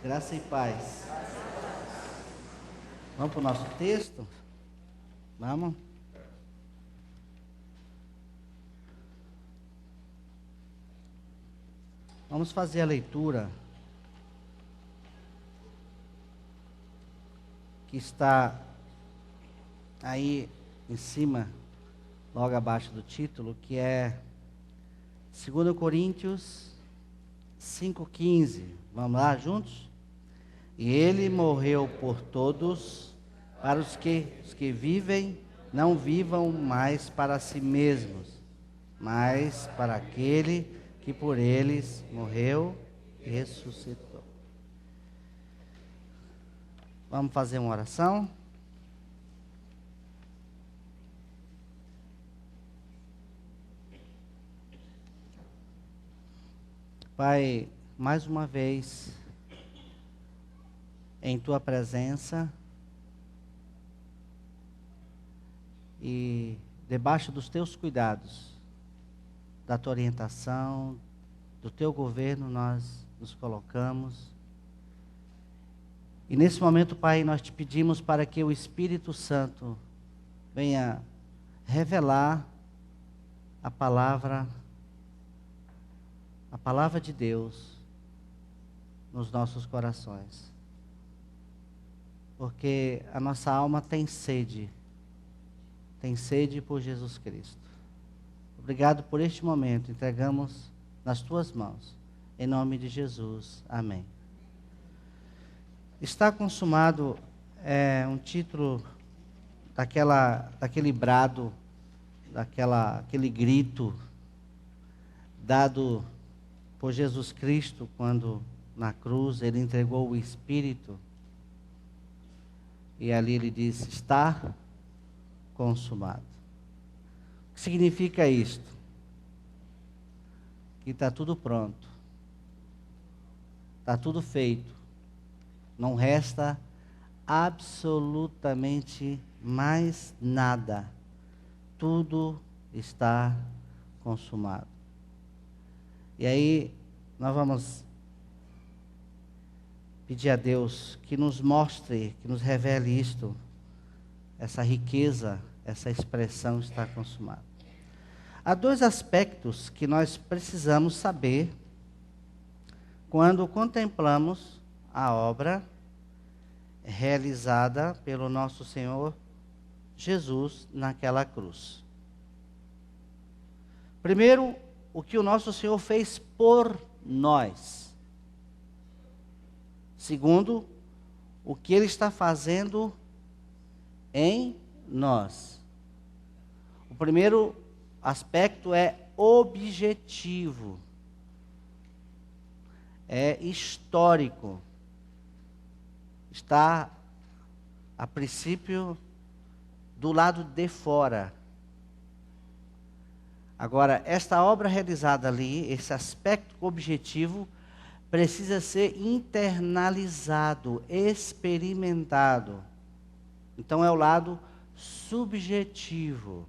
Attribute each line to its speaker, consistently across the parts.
Speaker 1: Graça e paz. Vamos para o nosso texto? Vamos? Vamos fazer a leitura que está aí em cima, logo abaixo do título, que é 2 Coríntios 5,15. Vamos lá juntos? E ele morreu por todos, para os que vivem, não vivam mais para si mesmos, mas para aquele que por eles morreu e ressuscitou. Vamos fazer uma oração? Pai, mais uma vez, em Tua presença e debaixo dos Teus cuidados, da Tua orientação, do Teu governo, nós nos colocamos. E nesse momento, Pai, nós te pedimos para que o Espírito Santo venha revelar a palavra de Deus nos nossos corações. Porque a nossa alma tem sede por Jesus Cristo. Obrigado por este momento, entregamos nas Tuas mãos, em nome de Jesus, amém. Está consumado um título daquele brado, aquele grito dado por Jesus Cristo quando na cruz Ele entregou o Espírito. E ali Ele disse, está consumado. O que significa isto? Que está tudo pronto. Está tudo feito. Não resta absolutamente mais nada. Tudo está consumado. E aí, nós vamos pedir a Deus que nos mostre, que nos revele isto, essa riqueza, essa expressão está consumada. Há dois aspectos que nós precisamos saber quando contemplamos a obra realizada pelo nosso Senhor Jesus naquela cruz. Primeiro, o que o nosso Senhor fez por nós. Segundo, o que Ele está fazendo em nós. O primeiro aspecto é objetivo. É histórico. Está, a princípio, do lado de fora. Agora, esta obra realizada ali, esse aspecto objetivo, precisa ser internalizado, experimentado. Então é o lado subjetivo.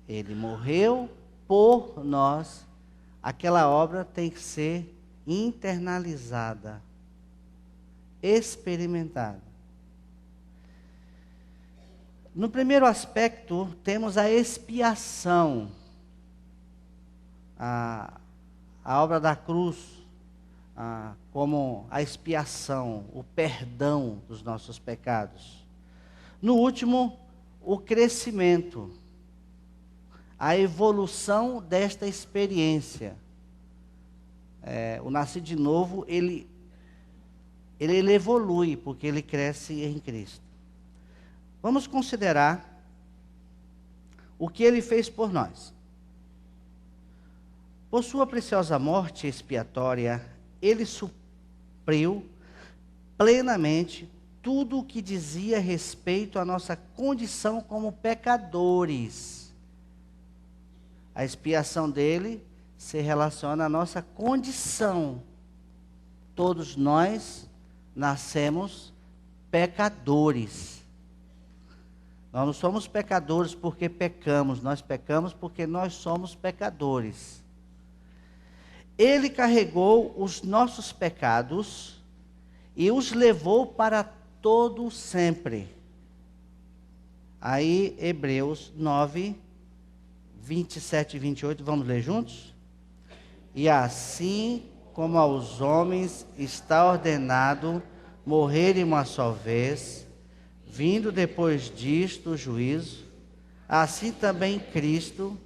Speaker 1: Ele morreu por nós. Aquela obra tem que ser internalizada, experimentada. No primeiro aspecto, temos a expiação. A obra da cruz, como a expiação, o perdão dos nossos pecados. No último, o crescimento, a evolução desta experiência. O nascido de novo, ele evolui, porque ele cresce em Cristo. Vamos considerar o que Ele fez por nós. Por sua preciosa morte expiatória, Ele supriu plenamente tudo o que dizia respeito à nossa condição como pecadores. A expiação dele se relaciona à nossa condição. Todos nós nascemos pecadores. Nós não somos pecadores porque pecamos, nós pecamos porque nós somos pecadores. Ele carregou os nossos pecados e os levou para todo sempre. Aí, Hebreus 9, 27 e 28, vamos ler juntos? E assim como aos homens está ordenado morrerem uma só vez, vindo depois disto o juízo, assim também Cristo,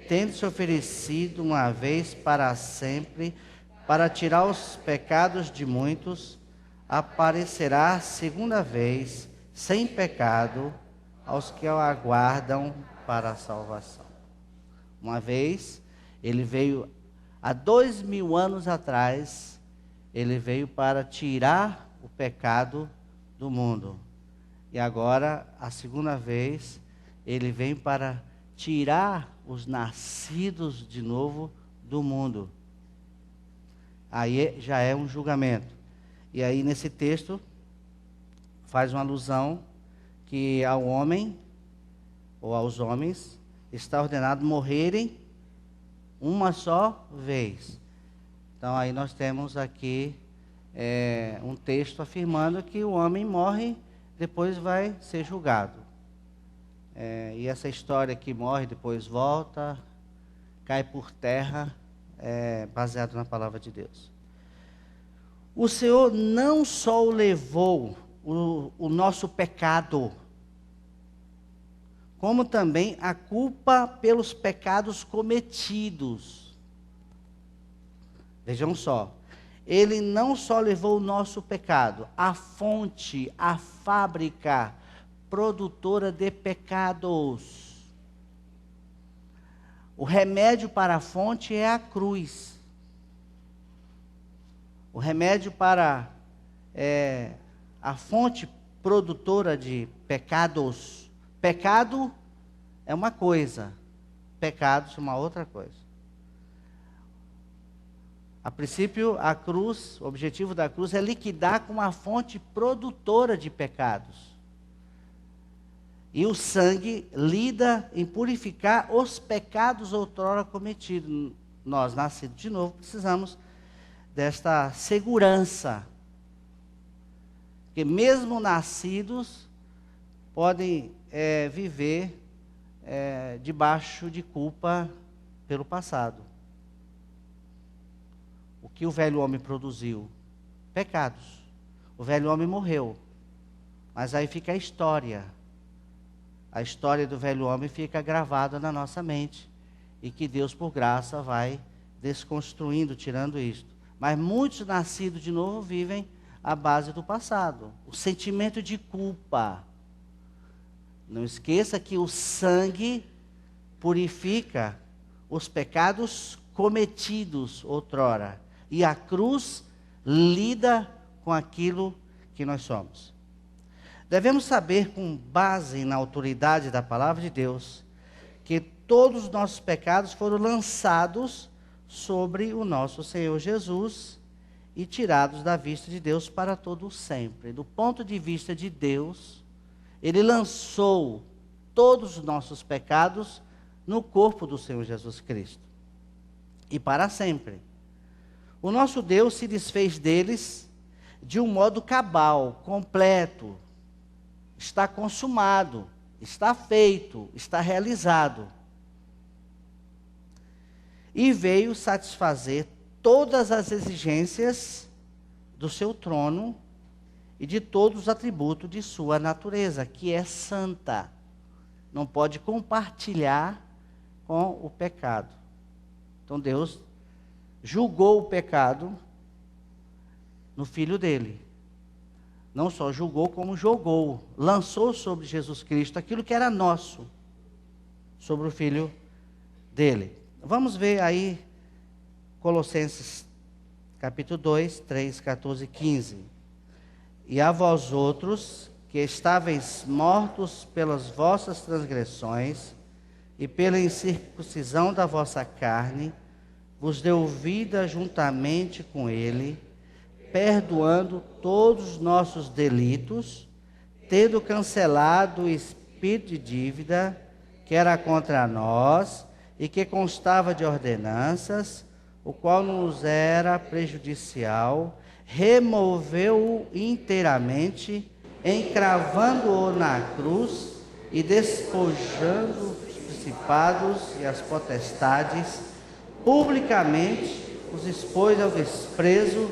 Speaker 1: tendo se oferecido uma vez para sempre, para tirar os pecados de muitos, aparecerá segunda vez, sem pecado, aos que o aguardam para a salvação. Uma vez, ele veio, há 2000 anos atrás, ele veio para tirar o pecado do mundo. E agora, a segunda vez, ele vem para tirar os nascidos de novo do mundo. Aí já é um julgamento. E aí nesse texto faz uma alusão que ao homem, ou aos homens, está ordenado morrerem uma só vez. Então aí nós temos aqui um texto afirmando que o homem morre, depois vai ser julgado. E essa história que morre, depois volta, cai por terra, baseado na palavra de Deus. O Senhor não só levou o nosso pecado, como também a culpa pelos pecados cometidos. Vejam só, Ele não só levou o nosso pecado, a fonte, a fábrica produtora de pecados. O remédio para a fonte é a cruz. O remédio para a fonte produtora de pecados. Pecado é uma coisa, pecados é uma outra coisa. A princípio, a cruz, o objetivo da cruz é liquidar com a fonte produtora de pecados. E o sangue lida em purificar os pecados outrora cometidos. Nós, nascidos de novo, precisamos desta segurança. Que mesmo nascidos, podem viver debaixo de culpa pelo passado. O que o velho homem produziu? Pecados. O velho homem morreu. Mas aí fica a história. A história do velho homem fica gravada na nossa mente. E que Deus, por graça, vai desconstruindo, tirando isto. Mas muitos nascidos de novo vivem à base do passado. O sentimento de culpa. Não esqueça que o sangue purifica os pecados cometidos outrora. E a cruz lida com aquilo que nós somos. Devemos saber, com base na autoridade da palavra de Deus, que todos os nossos pecados foram lançados sobre o nosso Senhor Jesus e tirados da vista de Deus para todo sempre. Do ponto de vista de Deus, Ele lançou todos os nossos pecados no corpo do Senhor Jesus Cristo. E para sempre. O nosso Deus se desfez deles de um modo cabal, completo. Está consumado, está feito, está realizado. E veio satisfazer todas as exigências do seu trono e de todos os atributos de sua natureza, que é santa. Não pode compartilhar com o pecado. Então Deus julgou o pecado no Filho dele. Não só julgou, como jogou, lançou sobre Jesus Cristo aquilo que era nosso, sobre o Filho dele. Vamos ver aí Colossenses capítulo 2, 3, 14 e 15. E a vós outros, que estáveis mortos pelas vossas transgressões e pela incircuncisão da vossa carne, vos deu vida juntamente com ele, perdoando todos os nossos delitos, tendo cancelado o espírito de dívida que era contra nós e que constava de ordenanças, o qual nos era prejudicial, removeu-o inteiramente, encravando-o na cruz e despojando os principados e as potestades, publicamente os expôs ao desprezo,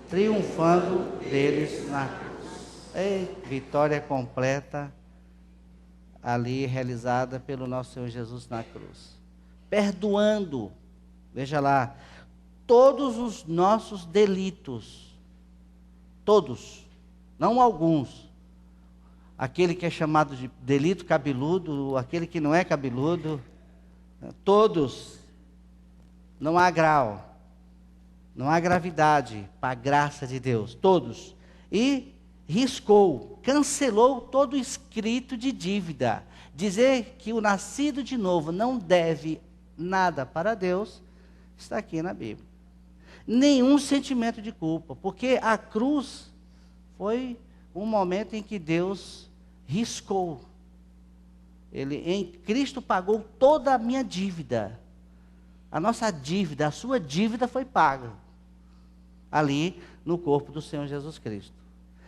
Speaker 1: triunfando deles na cruz. Vitória completa ali realizada pelo nosso Senhor Jesus na cruz. Perdoando, veja lá, todos os nossos delitos. Todos, não alguns. Aquele que é chamado de delito cabeludo, aquele que não é cabeludo, todos. Não há grau, não há gravidade para a graça de Deus, todos. E riscou, cancelou todo o escrito de dívida. Dizer que o nascido de novo não deve nada para Deus, está aqui na Bíblia. Nenhum sentimento de culpa, porque a cruz foi um momento em que Deus riscou. Ele, em Cristo, pagou toda a minha dívida. A nossa dívida, a sua dívida foi paga ali no corpo do Senhor Jesus Cristo.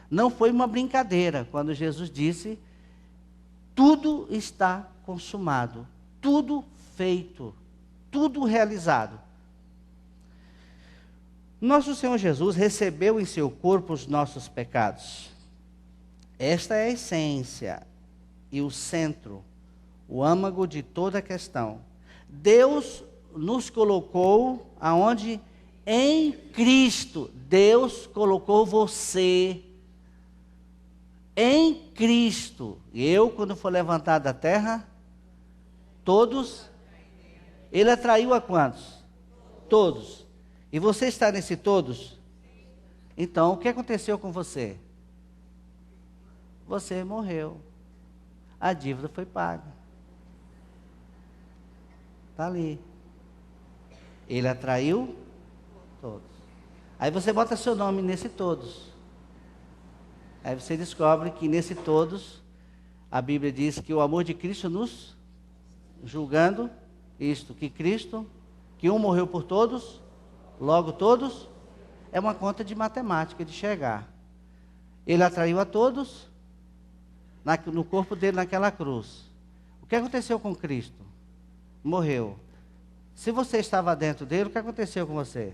Speaker 1: Não foi uma brincadeira quando Jesus disse: tudo está consumado, tudo feito, tudo realizado. Nosso Senhor Jesus recebeu em seu corpo os nossos pecados. Esta é a essência e o centro, o âmago de toda a questão. Deus nos colocou aonde? Em Cristo. Deus colocou você em Cristo. Eu, quando for levantado da terra, todos, Ele atraiu a quantos? Todos. E você está nesse todos? Então, o que aconteceu com você? Você morreu. A dívida foi paga. Está ali. Ele atraiu todos. Aí você bota seu nome nesse todos. Aí você descobre que nesse todos, a Bíblia diz que o amor de Cristo nos julgando isto, que Cristo, que um morreu por todos, logo todos, é uma conta de matemática, de chegar. Ele atraiu a todos, no corpo dele naquela cruz. O que aconteceu com Cristo? Morreu. Se você estava dentro dele, o que aconteceu com você?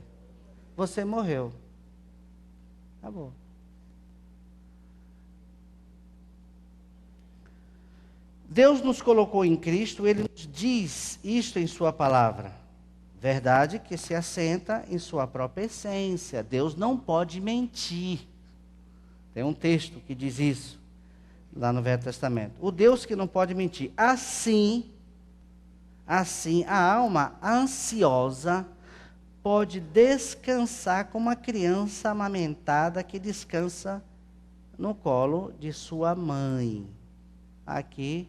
Speaker 1: Você morreu. Acabou. Deus nos colocou em Cristo, Ele nos diz isto em sua palavra. Verdade que se assenta em sua própria essência. Deus não pode mentir. Tem um texto que diz isso, lá no Velho Testamento. O Deus que não pode mentir. Assim, a alma ansiosa pode descansar como uma criança amamentada que descansa no colo de sua mãe. Aqui,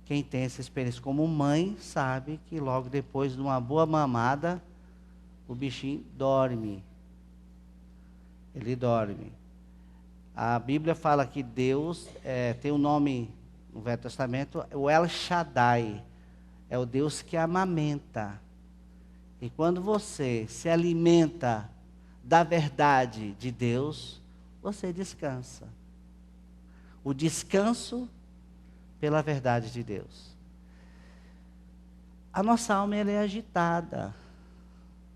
Speaker 1: quem tem essa experiência como mãe, sabe que logo depois de uma boa mamada, o bichinho dorme. Ele dorme. A Bíblia fala que Deus tem um nome no Velho Testamento, o El Shaddai. É o Deus que amamenta. E quando você se alimenta da verdade de Deus, você descansa. O descanso pela verdade de Deus. A nossa alma ela é agitada.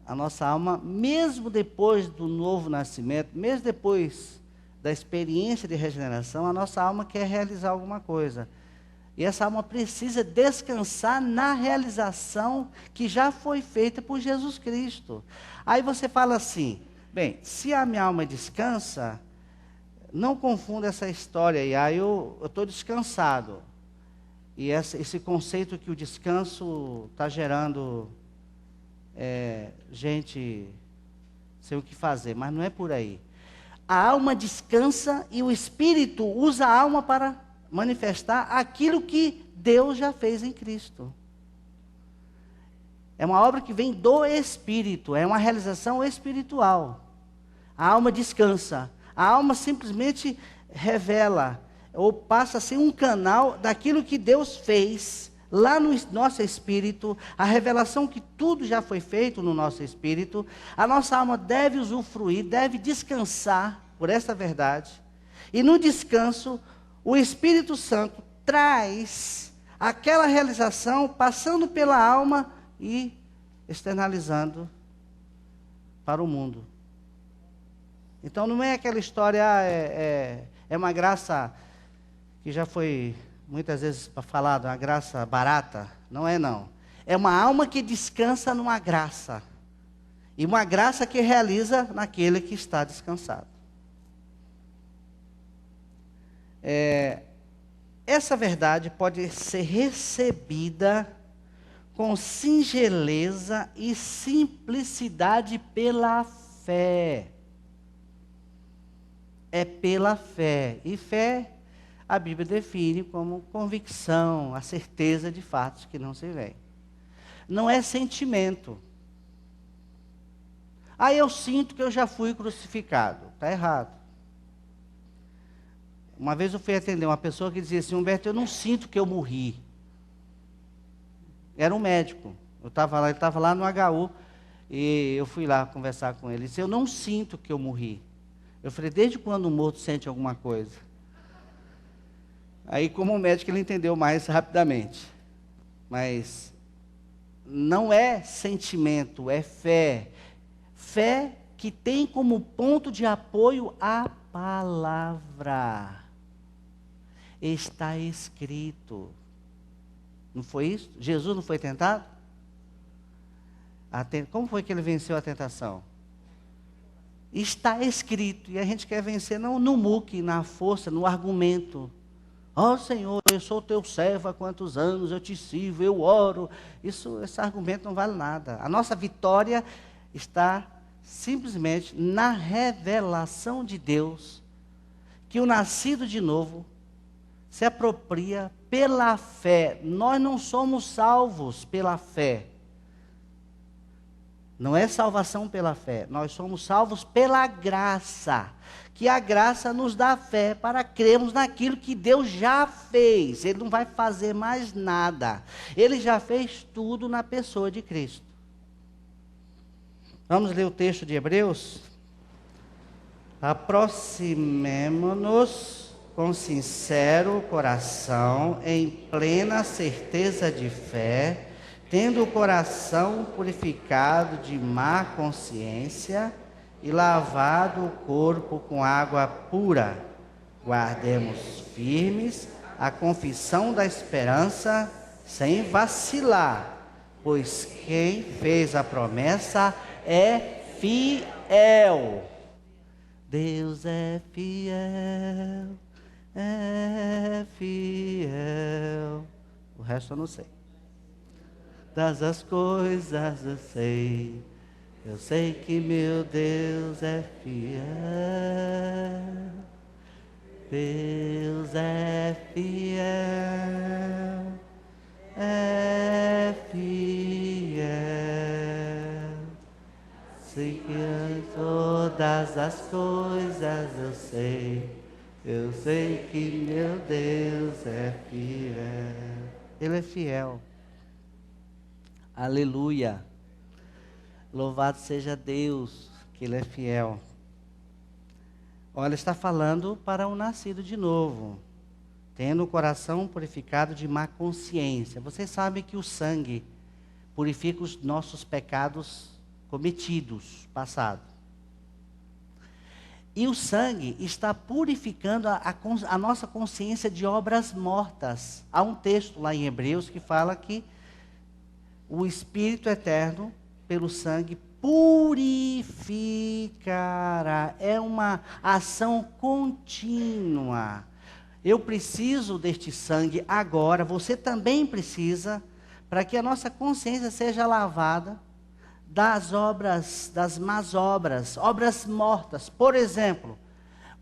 Speaker 1: A nossa alma, mesmo depois do novo nascimento, mesmo depois da experiência de regeneração, a nossa alma quer realizar alguma coisa. E essa alma precisa descansar na realização que já foi feita por Jesus Cristo. Aí você fala assim, bem, se a minha alma descansa, não confunda essa história aí, aí eu estou descansado. E esse conceito que o descanso está gerando gente sem o que fazer, mas não é por aí. A alma descansa e o Espírito usa a alma para manifestar aquilo que Deus já fez em Cristo. É uma obra que vem do Espírito, é uma realização espiritual. A alma descansa, a alma simplesmente revela, ou passa a ser um canal daquilo que Deus fez lá no nosso espírito, a revelação que tudo já foi feito no nosso espírito, a nossa alma deve usufruir, deve descansar por essa verdade. E no descanso, o Espírito Santo traz aquela realização, passando pela alma e externalizando para o mundo. Então não é aquela história, é uma graça que já foi muitas vezes falado, uma graça barata. Não é não. É uma alma que descansa numa graça. E uma graça que realiza naquele que está descansado. Essa verdade pode ser recebida com singeleza e simplicidade pela fé. É pela fé. E fé, a Bíblia define como convicção, a certeza de fatos que não se veem. Não é sentimento. Eu sinto que eu já fui crucificado. Está errado. Uma vez eu fui atender uma pessoa que dizia assim: Humberto, eu não sinto que eu morri. Era um médico. Ele estava lá no HU, e eu fui lá conversar com ele. Ele disse: eu não sinto que eu morri. Eu falei: desde quando o morto sente alguma coisa? Aí, como médico, ele entendeu mais rapidamente. Mas não é sentimento, é fé. Fé que tem como ponto de apoio a palavra. Está escrito. Não foi isso? Jesus não foi tentado? Como foi que ele venceu a tentação? Está escrito. E a gente quer vencer não no muque, na força, no argumento. Senhor, eu sou teu servo há quantos anos, eu te sirvo, eu oro. Esse argumento não vale nada. A nossa vitória está simplesmente na revelação de Deus, que o nascido de novo se apropria pela fé. Nós não somos salvos pela fé. Não é salvação pela fé. Nós somos salvos pela graça. Que a graça nos dá fé para crermos naquilo que Deus já fez. Ele não vai fazer mais nada. Ele já fez tudo na pessoa de Cristo. Vamos ler o texto de Hebreus? Aproximemo-nos com sincero coração, em plena certeza de fé, tendo o coração purificado de má consciência e lavado o corpo com água pura. Guardemos firmes a confissão da esperança, sem vacilar, pois quem fez a promessa é fiel. Deus é fiel. É fiel. O resto eu não sei. Das as coisas eu sei que meu Deus é fiel. Deus é fiel. É fiel. Sei que em todas as coisas eu sei que meu Deus é fiel. Ele é fiel. Aleluia. Louvado seja Deus, que Ele é fiel. Olha, está falando para o nascido de novo, tendo o coração purificado de má consciência. Vocês sabem que o sangue purifica os nossos pecados cometidos, passados. E o sangue está purificando a nossa consciência de obras mortas. Há um texto lá em Hebreus que fala que o Espírito Eterno, pelo sangue, purificará. É uma ação contínua. Eu preciso deste sangue agora, você também precisa, para que a nossa consciência seja lavada das obras, das más obras, obras mortas. Por exemplo,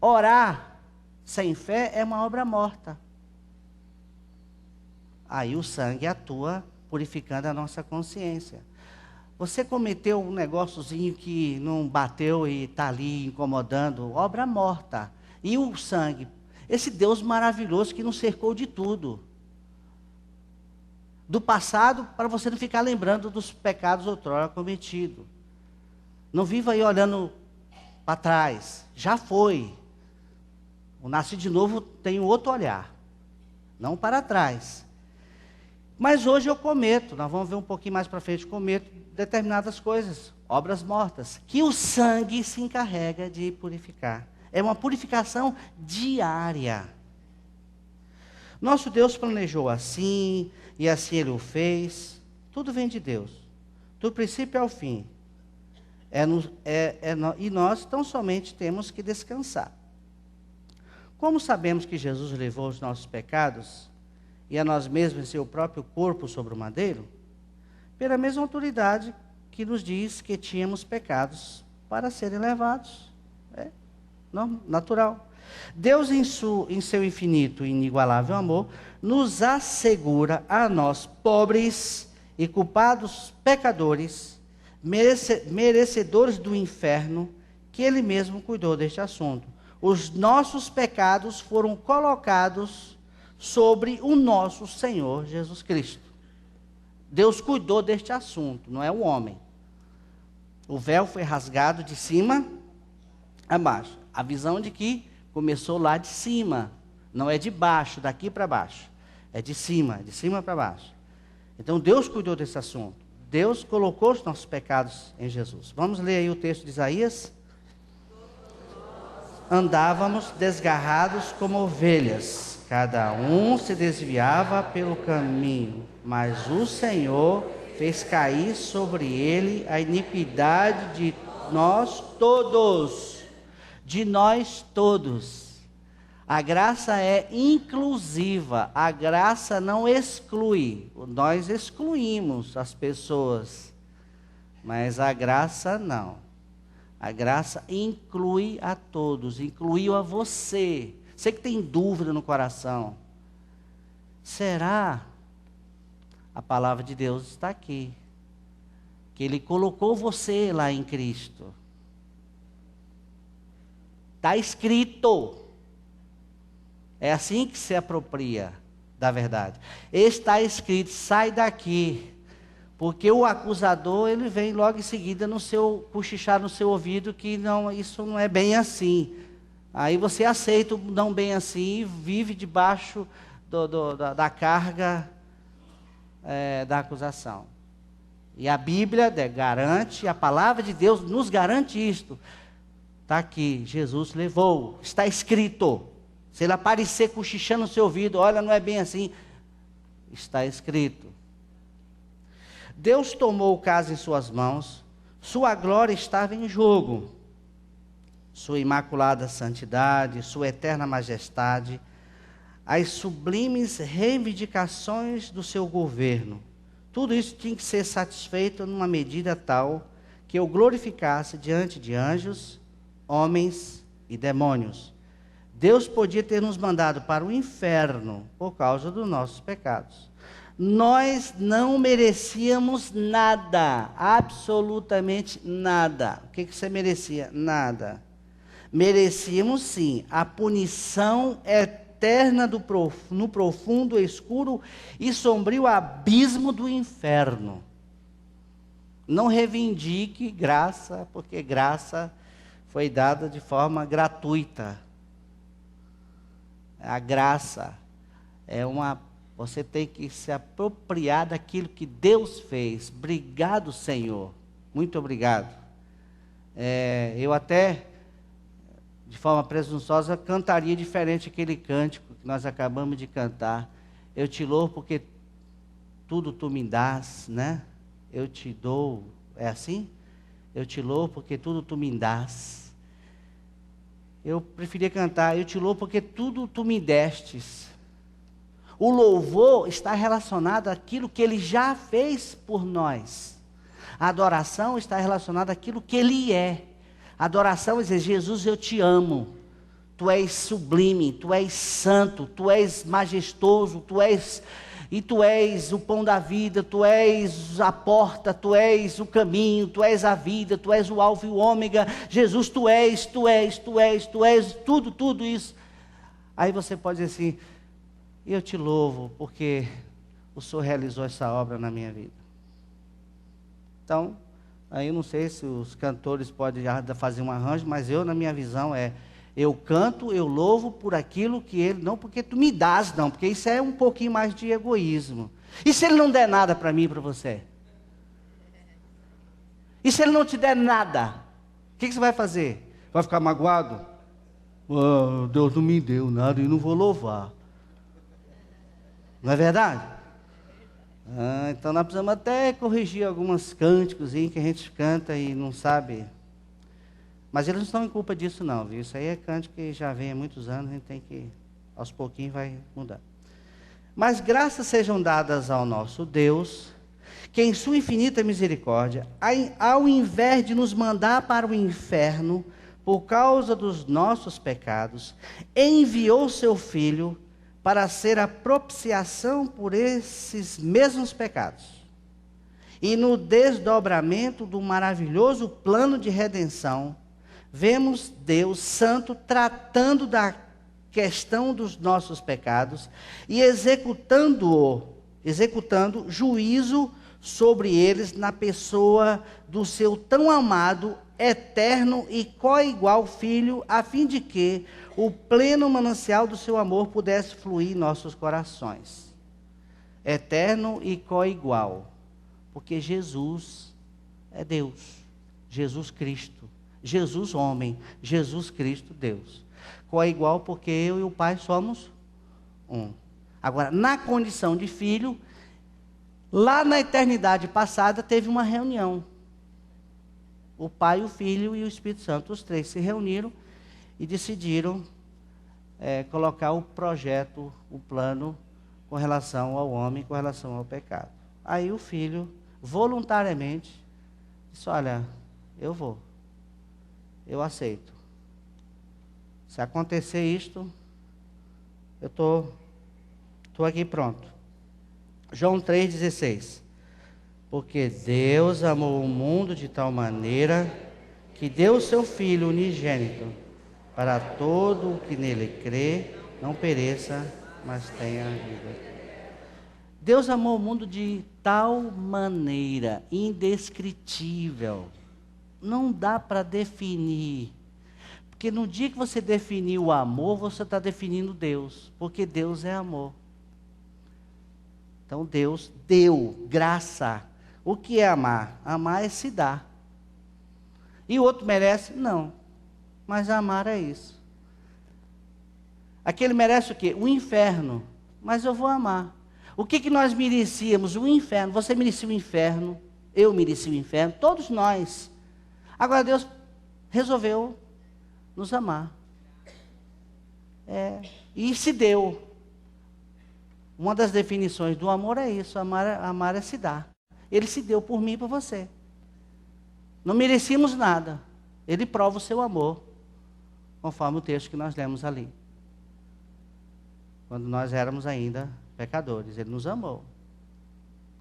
Speaker 1: orar sem fé é uma obra morta. Aí o sangue atua purificando a nossa consciência. Você cometeu um negóciozinho que não bateu e está ali incomodando, obra morta. E o sangue, esse Deus maravilhoso que nos cercou de tudo. do passado, para você não ficar lembrando dos pecados outrora cometidos. Não viva aí olhando para trás. Já foi. O nascer de novo tem outro olhar. Não para trás. Mas hoje eu cometo, nós vamos ver um pouquinho mais para frente, cometo determinadas coisas, obras mortas, que o sangue se encarrega de purificar. É uma purificação diária. Nosso Deus planejou assim, e assim Ele o fez. Tudo vem de Deus, do princípio ao fim. E nós tão somente temos que descansar. Como sabemos que Jesus levou os nossos pecados, e a nós mesmos em seu próprio corpo sobre o madeiro? Pela mesma autoridade que nos diz que tínhamos pecados para serem levados. É natural. Deus, em seu infinito e inigualável amor, nos assegura a nós, pobres e culpados pecadores, merecedores do inferno, que Ele mesmo cuidou deste assunto. Os nossos pecados foram colocados sobre o nosso Senhor Jesus Cristo. Deus cuidou deste assunto, não é o homem. O véu foi rasgado de cima a baixo. A visão de que começou lá de cima, não é de baixo, daqui para baixo. É de cima para baixo. Então Deus cuidou desse assunto. Deus colocou os nossos pecados em Jesus. Vamos ler aí o texto de Isaías? Andávamos desgarrados como ovelhas, cada um se desviava pelo caminho, mas o Senhor fez cair sobre ele a iniquidade de nós todos. De nós todos. A graça é inclusiva, a graça não exclui. Nós excluímos as pessoas, mas a graça não. A graça inclui a todos, incluiu a você. Você que tem dúvida no coração. Será? A palavra de Deus está aqui. Que Ele colocou você lá em Cristo. Está escrito. É assim que se apropria da verdade. Está escrito, sai daqui. Porque o acusador, ele vem logo em seguida cochichar no seu ouvido que não, isso não é bem assim. Aí você aceita o não bem assim e vive debaixo da carga da acusação. E a Bíblia garante, a palavra de Deus nos garante isto. Está aqui, Jesus levou, está escrito. Se ele aparecer cochichando no seu ouvido, olha, não é bem assim, está escrito. Deus tomou o caso em suas mãos, sua glória estava em jogo, sua imaculada santidade, sua eterna majestade, as sublimes reivindicações do seu governo. Tudo isso tinha que ser satisfeito numa medida tal que eu glorificasse diante de anjos, homens e demônios. Deus podia ter nos mandado para o inferno por causa dos nossos pecados. Nós não merecíamos nada, absolutamente nada. O que você merecia? Nada. Merecíamos sim a punição eterna no profundo, escuro e sombrio abismo do inferno. Não reivindique graça, porque graça foi dada de forma gratuita. A graça é você tem que se apropriar daquilo que Deus fez. Obrigado, Senhor. Muito obrigado. Eu até, de forma presunçosa, cantaria diferente aquele cântico que nós acabamos de cantar. Eu te louvo porque tudo tu me dás, né? Eu te dou, é assim? Eu te louvo porque tudo tu me dás. Eu preferia cantar, eu te louvo porque tudo tu me destes. O louvor está relacionado àquilo que Ele já fez por nós. A adoração está relacionada àquilo que Ele é. A adoração é dizer, Jesus, eu te amo. Tu és sublime, Tu és santo, Tu és majestoso, Tu és o pão da vida, Tu és a porta, Tu és o caminho, Tu és a vida, Tu és o alfa e o ômega. Jesus, Tu és tudo isso. Aí você pode dizer assim, eu te louvo porque o Senhor realizou essa obra na minha vida. Então, aí eu não sei se os cantores podem já fazer um arranjo, mas eu, na minha visão, eu canto, eu louvo por aquilo que Ele, não porque tu me dás, não, porque isso é um pouquinho mais de egoísmo. E se Ele não der nada para mim e para você? E se Ele não te der nada? O que você vai fazer? Vai ficar magoado? Oh, Deus não me deu nada e não vou louvar. Não é verdade? Então nós precisamos até corrigir alguns cânticos que a gente canta e não sabe. Mas eles não estão em culpa disso não, viu? Isso aí é cântico que já vem há muitos anos, a gente tem que, aos pouquinhos vai mudar. Mas graças sejam dadas ao nosso Deus, que em sua infinita misericórdia, ao invés de nos mandar para o inferno, por causa dos nossos pecados, enviou seu Filho para ser a propiciação por esses mesmos pecados. E no desdobramento do maravilhoso plano de redenção, vemos Deus Santo tratando da questão dos nossos pecados e executando juízo sobre eles na pessoa do seu tão amado, eterno e coigual Filho, a fim de que o pleno manancial do seu amor pudesse fluir em nossos corações. Eterno e coigual, porque Jesus é Deus, Jesus Cristo, Jesus homem, Jesus Cristo Deus. Coigual porque eu e o Pai somos um. Agora, na condição de filho, lá na eternidade passada teve uma reunião. O Pai, o Filho e o Espírito Santo, os três se reuniram e decidiram colocar o projeto, o plano, com relação ao homem, com relação ao pecado. Aí o Filho, voluntariamente, disse, olha, eu aceito. Se acontecer isto, eu estou aqui pronto. João 3,16. Porque Deus amou o mundo de tal maneira que deu o seu Filho unigênito para todo o que nele crê, não pereça, mas tenha vida. Deus amou o mundo de tal maneira, indescritível. Não dá para definir. Porque no dia que você definir o amor, você está definindo Deus. Porque Deus é amor. Então Deus deu graça. O que é amar? Amar é se dar. E o outro merece? Não. Mas amar é isso. Aquele merece o quê? O inferno. Mas eu vou amar. O que nós merecíamos? O inferno. Você merecia o inferno. Eu mereci o inferno. Todos nós. Agora Deus resolveu nos amar. E se deu. Uma das definições do amor é isso. Amar é se dar. Ele se deu por mim e por você. Não merecíamos nada. Ele prova o seu amor, conforme o texto que nós lemos ali. Quando nós éramos ainda pecadores, Ele nos amou.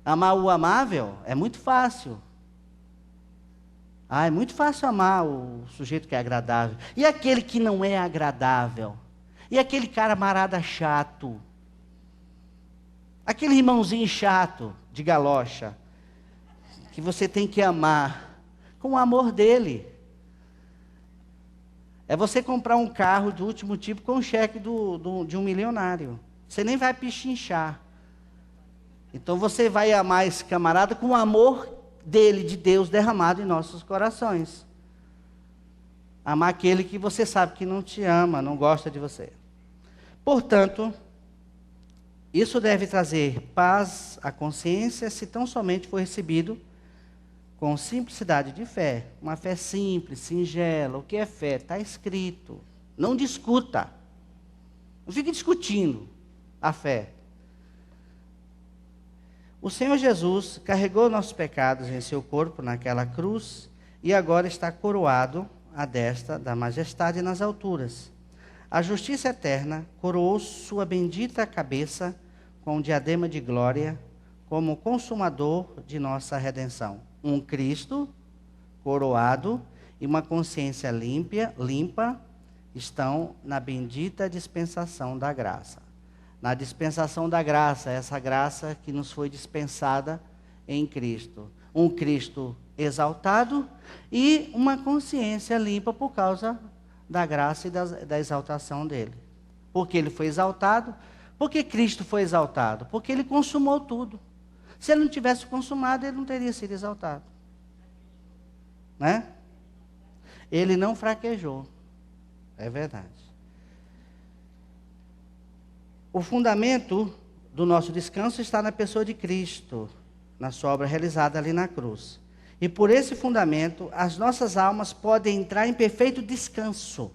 Speaker 1: Amar o amável é muito fácil. É muito fácil amar o sujeito que é agradável. E aquele que não é agradável? E aquele camarada chato? Aquele irmãozinho chato de galocha? Que você tem que amar com o amor dele. É você comprar um carro do último tipo com um cheque de um milionário. Você nem vai pichinchar. Então você vai amar esse camarada com o amor dele, de Deus, derramado em nossos corações. Amar aquele que você sabe que não te ama, não gosta de você. Portanto, isso deve trazer paz à consciência se tão somente for recebido com simplicidade de fé. Uma fé simples, singela. O que é fé? Está escrito. Não discuta. Não fique discutindo a fé. O Senhor Jesus carregou nossos pecados em seu corpo naquela cruz e agora está coroado à destra da majestade nas alturas. A justiça eterna coroou sua bendita cabeça com um diadema de glória como consumador de nossa redenção. Um Cristo coroado e uma consciência limpa estão na bendita dispensação da graça. na dispensação da graça, essa graça que nos foi dispensada em Cristo. Um Cristo exaltado e uma consciência limpa por causa da graça e da exaltação dele. Porque ele foi exaltado. Porque Cristo foi exaltado? Porque ele consumou tudo. Se ele não tivesse consumado, ele não teria sido exaltado. Né? Ele não fraquejou. É verdade. O fundamento do nosso descanso está na pessoa de Cristo, na sua obra realizada ali na cruz. E por esse fundamento, as nossas almas podem entrar em perfeito descanso.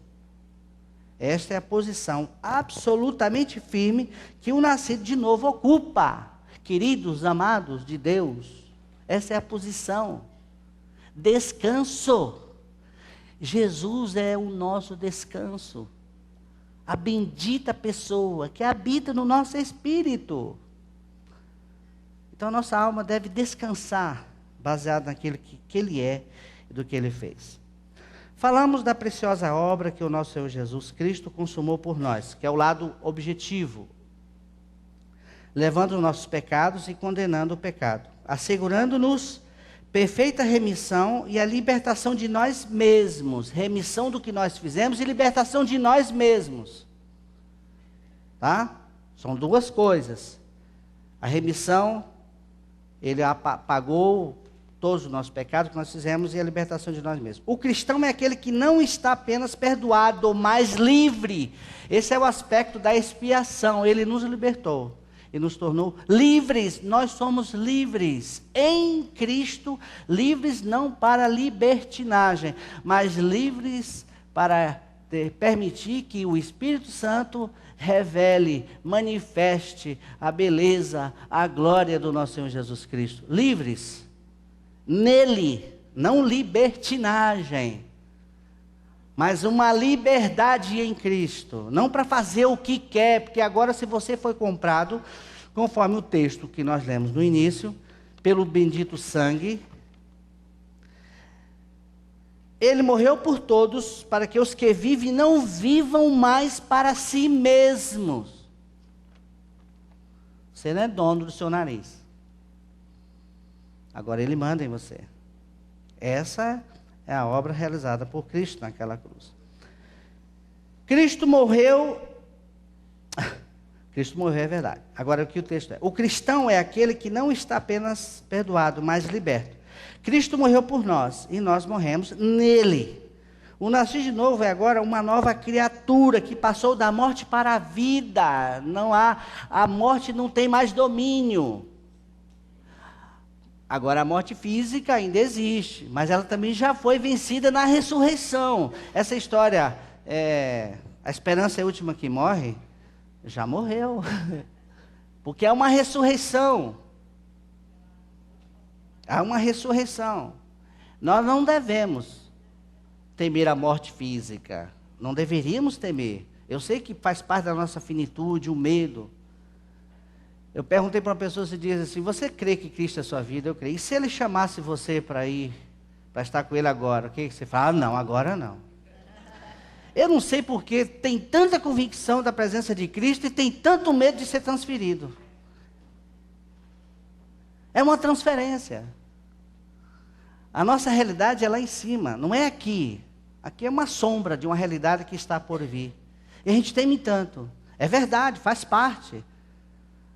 Speaker 1: Esta é a posição absolutamente firme que o nascido de novo ocupa. Queridos, amados de Deus, essa é a posição. Descanso. Jesus é o nosso descanso. A bendita pessoa que habita no nosso espírito. Então, nossa alma deve descansar, baseado naquilo que Ele é e do que Ele fez. Falamos da preciosa obra que o nosso Senhor Jesus Cristo consumou por nós, que é o lado objetivo, levando os nossos pecados e condenando o pecado, assegurando-nos perfeita remissão e a libertação de nós mesmos, remissão do que nós fizemos e libertação de nós mesmos. Tá? São duas coisas. A remissão, ele apagou todos os nossos pecados que nós fizemos e a libertação de nós mesmos. O cristão é aquele que não está apenas perdoado, mas livre. Esse é o aspecto da expiação. Ele nos libertou e nos tornou livres. Nós somos livres em Cristo, livres não para libertinagem, mas livres para permitir que o Espírito Santo revele, manifeste a beleza, a glória do nosso Senhor Jesus Cristo. Livres nele, não libertinagem, mas uma liberdade em Cristo, não para fazer o que quer, porque agora se você foi comprado, conforme o texto que nós lemos no início, pelo bendito sangue, ele morreu por todos, para que os que vivem não vivam mais para si mesmos. Você não é dono do seu nariz. Agora ele manda em você. Essa é a obra realizada por Cristo naquela cruz. Cristo morreu. Cristo morreu, é verdade. Agora o que o texto é? O cristão é aquele que não está apenas perdoado, mas liberto. Cristo morreu por nós e nós morremos nele. O nascido de novo é agora uma nova criatura que passou da morte para a vida. A morte não tem mais domínio. Agora a morte física ainda existe, mas ela também já foi vencida na ressurreição. Essa história, a esperança é a última que morre, já morreu. Porque é uma ressurreição. Há uma ressurreição. Nós não devemos temer a morte física. Não deveríamos temer. Eu sei que faz parte da nossa finitude, o medo. Eu perguntei para uma pessoa, se diz assim, você crê que Cristo é a sua vida? Eu creio. E se ele chamasse você para ir, para estar com ele agora, o que você fala? Ah, não, agora não. Eu não sei porque tem tanta convicção da presença de Cristo e tem tanto medo de ser transferido. É uma transferência. A nossa realidade é lá em cima, não é aqui. Aqui é uma sombra de uma realidade que está por vir. E a gente teme tanto. É verdade, faz parte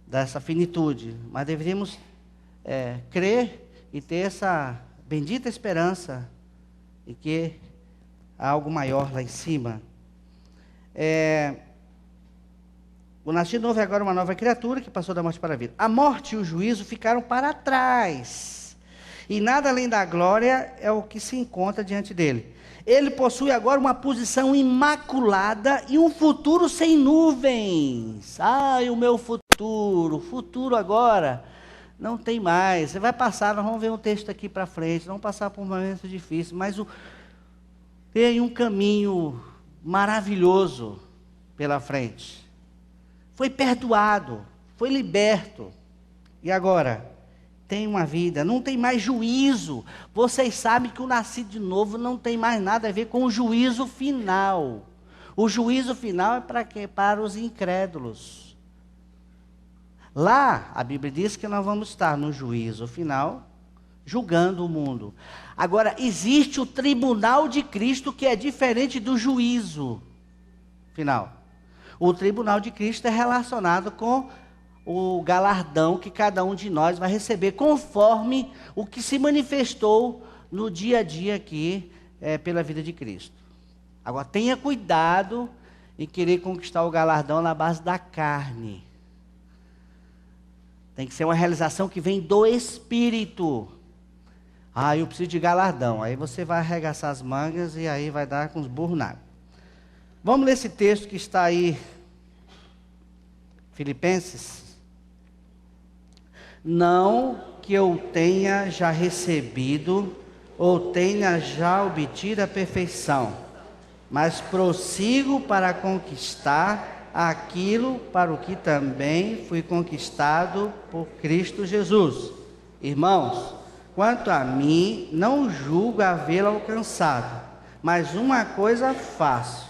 Speaker 1: dessa finitude, mas deveríamos crer e ter essa bendita esperança de que há algo maior lá em cima. O nascido novo é agora uma nova criatura que passou da morte para a vida. A morte e o juízo ficaram para trás, e nada além da glória é o que se encontra diante dele. Ele possui agora uma posição imaculada e um futuro sem nuvens. Ai, o meu futuro agora não tem mais. Você vai passar, nós vamos ver um texto aqui para frente, vamos passar por um momento difícil, mas tem um caminho maravilhoso pela frente. Foi perdoado, foi liberto. E agora? Tem uma vida, não tem mais juízo. Vocês sabem que o nascido de novo não tem mais nada a ver com o juízo final. O juízo final é para quê? Para os incrédulos. Lá, a Bíblia diz que nós vamos estar no juízo final, julgando o mundo. Agora, existe o tribunal de Cristo que é diferente do juízo final. O tribunal de Cristo é relacionado com o galardão que cada um de nós vai receber, conforme o que se manifestou no dia a dia aqui, pela vida de Cristo. Agora, tenha cuidado em querer conquistar o galardão na base da carne. Tem que ser uma realização que vem do Espírito. Ah, eu preciso de galardão. Aí você vai arregaçar as mangas e aí vai dar com os burros na água. Vamos ler esse texto que está aí, Filipenses. Não que eu tenha já recebido ou tenha já obtido a perfeição, mas prossigo para conquistar aquilo para o que também fui conquistado por Cristo Jesus. Irmãos, quanto a mim, não julgo havê-lo alcançado, mas uma coisa faço,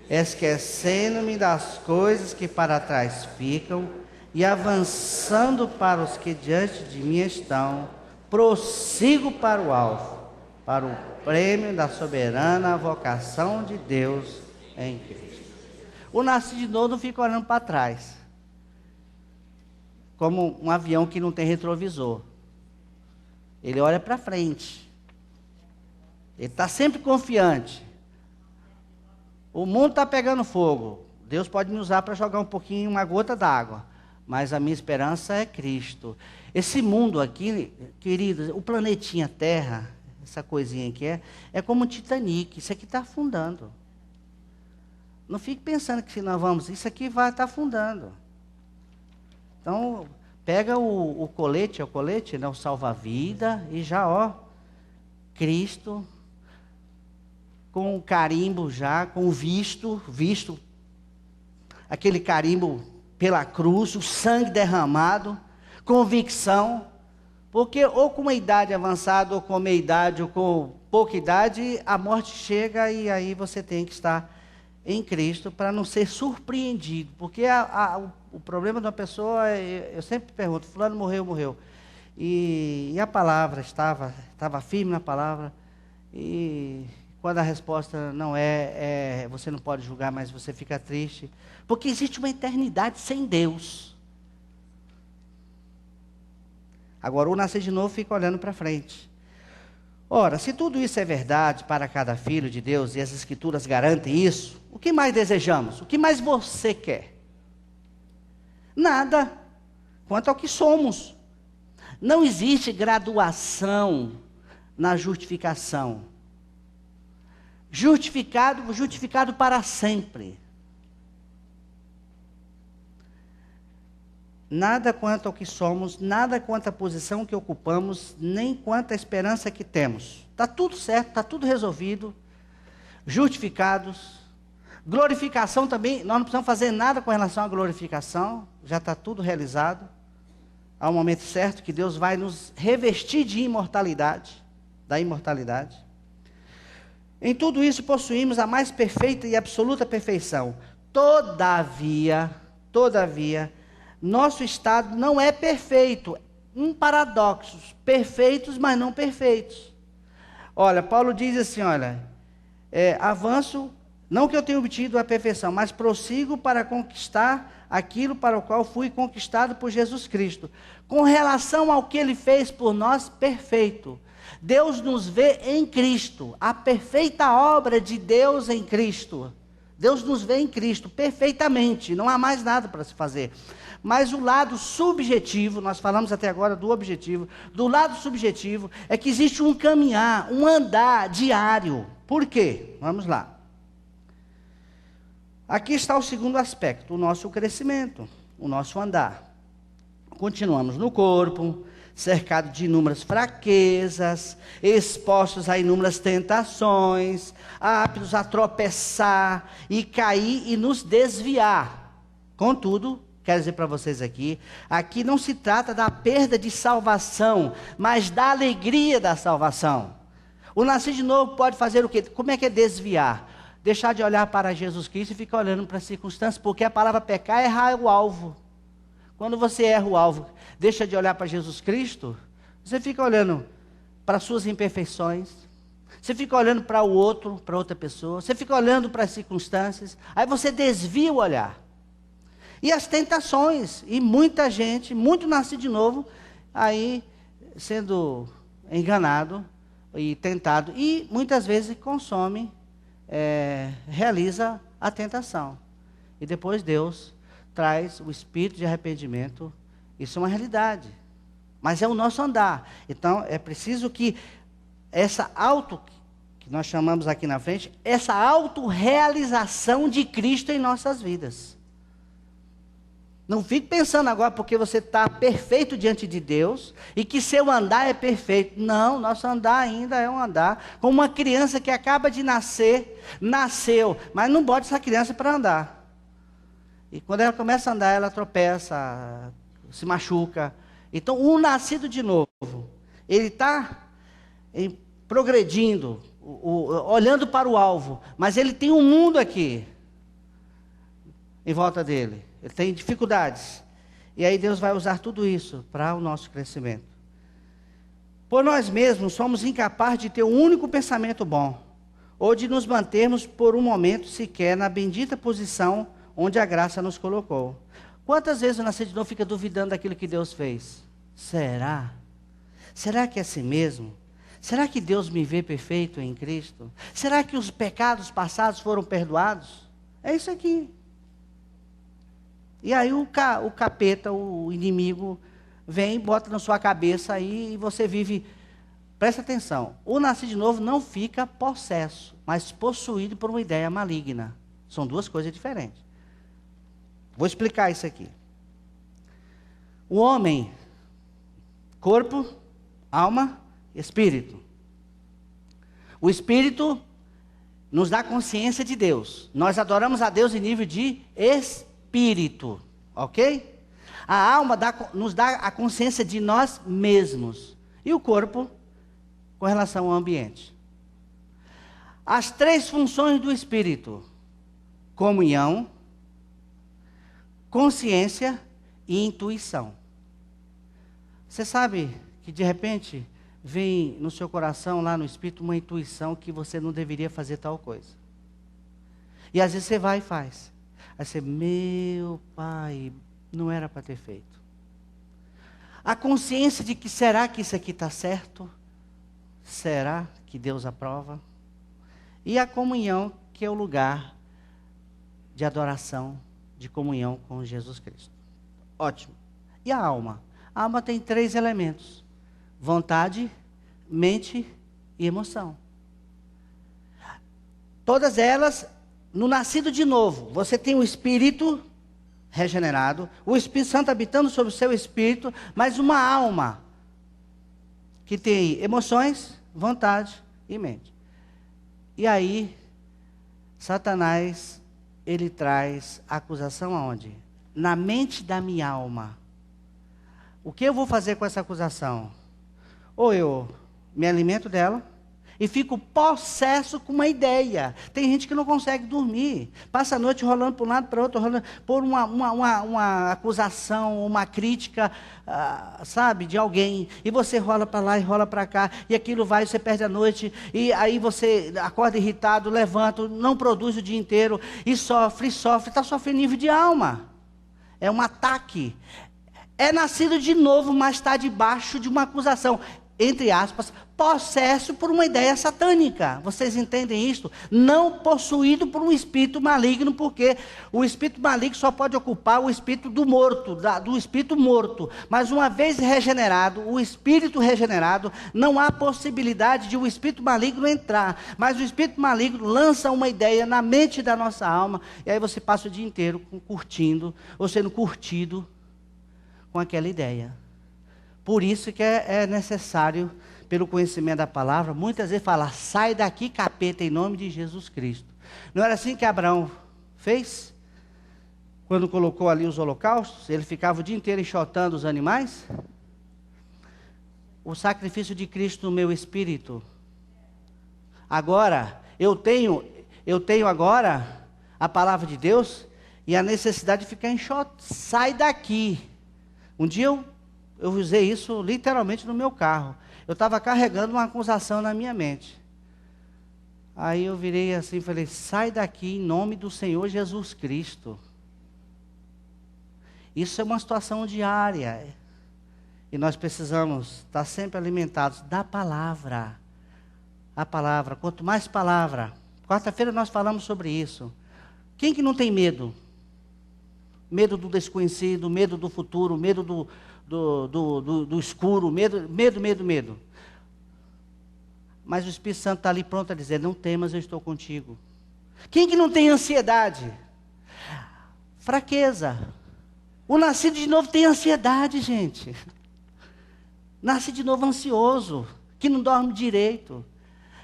Speaker 1: esquecendo-me das coisas que para trás ficam e avançando para os que diante de mim estão, prossigo para o alvo, para o prêmio da soberana vocação de Deus em Cristo. O nascido de novo não fica olhando para trás, como um avião que não tem retrovisor. Ele olha para frente. Ele está sempre confiante. O mundo está pegando fogo. Deus pode me usar para jogar um pouquinho, uma gota d'água. Mas a minha esperança é Cristo. Esse mundo aqui, queridos, o planetinha Terra, essa coisinha aqui é como um Titanic. Isso aqui está afundando. Não fique pensando que se nós vamos, isso aqui vai estar afundando. Então, pega o colete, né, o salva-vida, e já, Cristo, com o carimbo já, com o visto, aquele carimbo pela cruz, o sangue derramado, convicção, porque ou com uma idade avançada, ou com meia idade, ou com pouca idade, a morte chega e aí você tem que estar em Cristo para não ser surpreendido, porque o problema de uma pessoa, eu sempre pergunto, fulano morreu, e a palavra estava firme na palavra, e quando a resposta não você não pode julgar, mas você fica triste, porque existe uma eternidade sem Deus. Agora o nascer de novo fica olhando para frente. Ora, se tudo isso é verdade para cada filho de Deus, e as Escrituras garantem isso, o que mais desejamos? O que mais você quer? Nada, quanto ao que somos. Não existe graduação na justificação. Justificado para sempre. Nada quanto ao que somos, nada quanto à posição que ocupamos, nem quanto à esperança que temos. Está tudo certo, está tudo resolvido. Justificados. Glorificação também, nós não precisamos fazer nada com relação à glorificação, já está tudo realizado. Há um momento certo que Deus vai nos revestir de imortalidade, da imortalidade. Em tudo isso possuímos a mais perfeita e absoluta perfeição. Todavia, nosso estado não é perfeito. Um paradoxo, perfeitos, mas não perfeitos. Olha, Paulo diz assim, avanço, não que eu tenha obtido a perfeição, mas prossigo para conquistar aquilo para o qual fui conquistado por Jesus Cristo. Com relação ao que Ele fez por nós, perfeito. Deus nos vê em Cristo, a perfeita obra de Deus em Cristo. Deus nos vê em Cristo perfeitamente, não há mais nada para se fazer. Mas o lado subjetivo, nós falamos até agora do objetivo, do lado subjetivo é que existe um caminhar, um andar diário. Por quê? Vamos lá. Aqui está o segundo aspecto, o nosso crescimento, o nosso andar. Continuamos no corpo, cercado de inúmeras fraquezas, expostos a inúmeras tentações, aptos a tropeçar e cair e nos desviar. Contudo, quero dizer para vocês aqui não se trata da perda de salvação, mas da alegria da salvação. O nascer de novo pode fazer o quê? Como é que é desviar? Deixar de olhar para Jesus Cristo e ficar olhando para as circunstâncias, porque a palavra pecar é errar o alvo. Quando você erra o alvo, deixa de olhar para Jesus Cristo, você fica olhando para suas imperfeições, você fica olhando para o outro, para outra pessoa, você fica olhando para as circunstâncias, aí você desvia o olhar. E as tentações, e muita gente, muito nascido de novo, aí sendo enganado e tentado, e muitas vezes consome, realiza a tentação. E depois Deus traz o espírito de arrependimento. Isso é uma realidade, mas é o nosso andar. Então é preciso que que nós chamamos aqui na frente, essa autorrealização de Cristo em nossas vidas. Não fique pensando agora porque você está perfeito diante de Deus e que seu andar é perfeito. Não, nosso andar ainda é um andar como uma criança que acaba de nascer, nasceu, mas não bota essa criança para andar. E quando ela começa a andar, ela tropeça, se machuca. Então, um nascido de novo, ele está progredindo, olhando para o alvo, mas ele tem um mundo aqui, em volta dele. Ele tem dificuldades. E aí Deus vai usar tudo isso para o nosso crescimento. Por nós mesmos somos incapazes de ter um único pensamento bom, ou de nos mantermos por um momento sequer na bendita posição onde a graça nos colocou. Quantas vezes o nascido de novo fica duvidando daquilo que Deus fez? Será? Será que é assim mesmo? Será que Deus me vê perfeito em Cristo? Será que os pecados passados foram perdoados? É isso aqui. E aí o capeta, o inimigo, vem e bota na sua cabeça aí e você vive. Presta atenção, o nascido de novo não fica possesso, mas possuído por uma ideia maligna. São duas coisas diferentes. Vou explicar isso aqui. O homem, corpo, alma, espírito. O espírito nos dá consciência de Deus. Nós adoramos a Deus em nível de espírito, ok? A alma nos dá a consciência de nós mesmos. E o corpo, com relação ao ambiente. As três funções do espírito: comunhão, consciência e intuição. Você sabe que de repente vem no seu coração, lá no espírito, uma intuição que você não deveria fazer tal coisa. E às vezes você vai e faz. Aí você, meu pai, não era para ter feito. A consciência de que será que isso aqui está certo? Será que Deus aprova? E a comunhão, que é o lugar de adoração, de comunhão com Jesus Cristo. Ótimo. E a alma? A alma tem três elementos: vontade, mente e emoção. Todas elas, no nascido de novo, você tem o espírito regenerado, o Espírito Santo habitando sobre o seu espírito, mas uma alma que tem emoções, vontade e mente. E aí, Satanás, ele traz a acusação aonde? Na mente da minha alma. O que eu vou fazer com essa acusação? Ou eu me alimento dela e fico possesso com uma ideia. Tem gente que não consegue dormir. Passa a noite rolando para um lado, para o outro, rolando por uma acusação, uma crítica, sabe, de alguém. E você rola para lá e rola para cá. E aquilo vai, você perde a noite. E aí você acorda irritado, levanta, não produz o dia inteiro. E sofre. Está sofrendo nível de alma. É um ataque. É nascido de novo, mas está debaixo de uma acusação, entre aspas, possesso por uma ideia satânica. Vocês entendem isso? Não possuído por um espírito maligno, porque o espírito maligno só pode ocupar o espírito do morto, do espírito morto. Mas uma vez regenerado, o espírito regenerado, não há possibilidade de o espírito maligno entrar. Mas o espírito maligno lança uma ideia na mente da nossa alma, e aí você passa o dia inteiro curtindo, ou sendo curtido com aquela ideia. Por isso que é necessário, pelo conhecimento da palavra, muitas vezes falar: sai daqui, capeta, em nome de Jesus Cristo. Não era assim que Abraão fez? Quando colocou ali os holocaustos, ele ficava o dia inteiro enxotando os animais. O sacrifício de Cristo no meu espírito. Agora, eu tenho agora a palavra de Deus e a necessidade de ficar enxotando. Sai daqui. Um dia eu usei isso literalmente no meu carro. Eu estava carregando uma acusação na minha mente. Aí eu virei assim e falei, sai daqui em nome do Senhor Jesus Cristo. Isso é uma situação diária. E nós precisamos estar sempre alimentados da palavra. A palavra, quanto mais palavra. Quarta-feira nós falamos sobre isso. Quem que não tem medo? Medo do desconhecido, medo do futuro, medo do escuro, medo. Mas o Espírito Santo está ali pronto a dizer, não temas, eu estou contigo. Quem que não tem ansiedade? Fraqueza. O nascido de novo tem ansiedade, gente. Nasce de novo ansioso, que não dorme direito.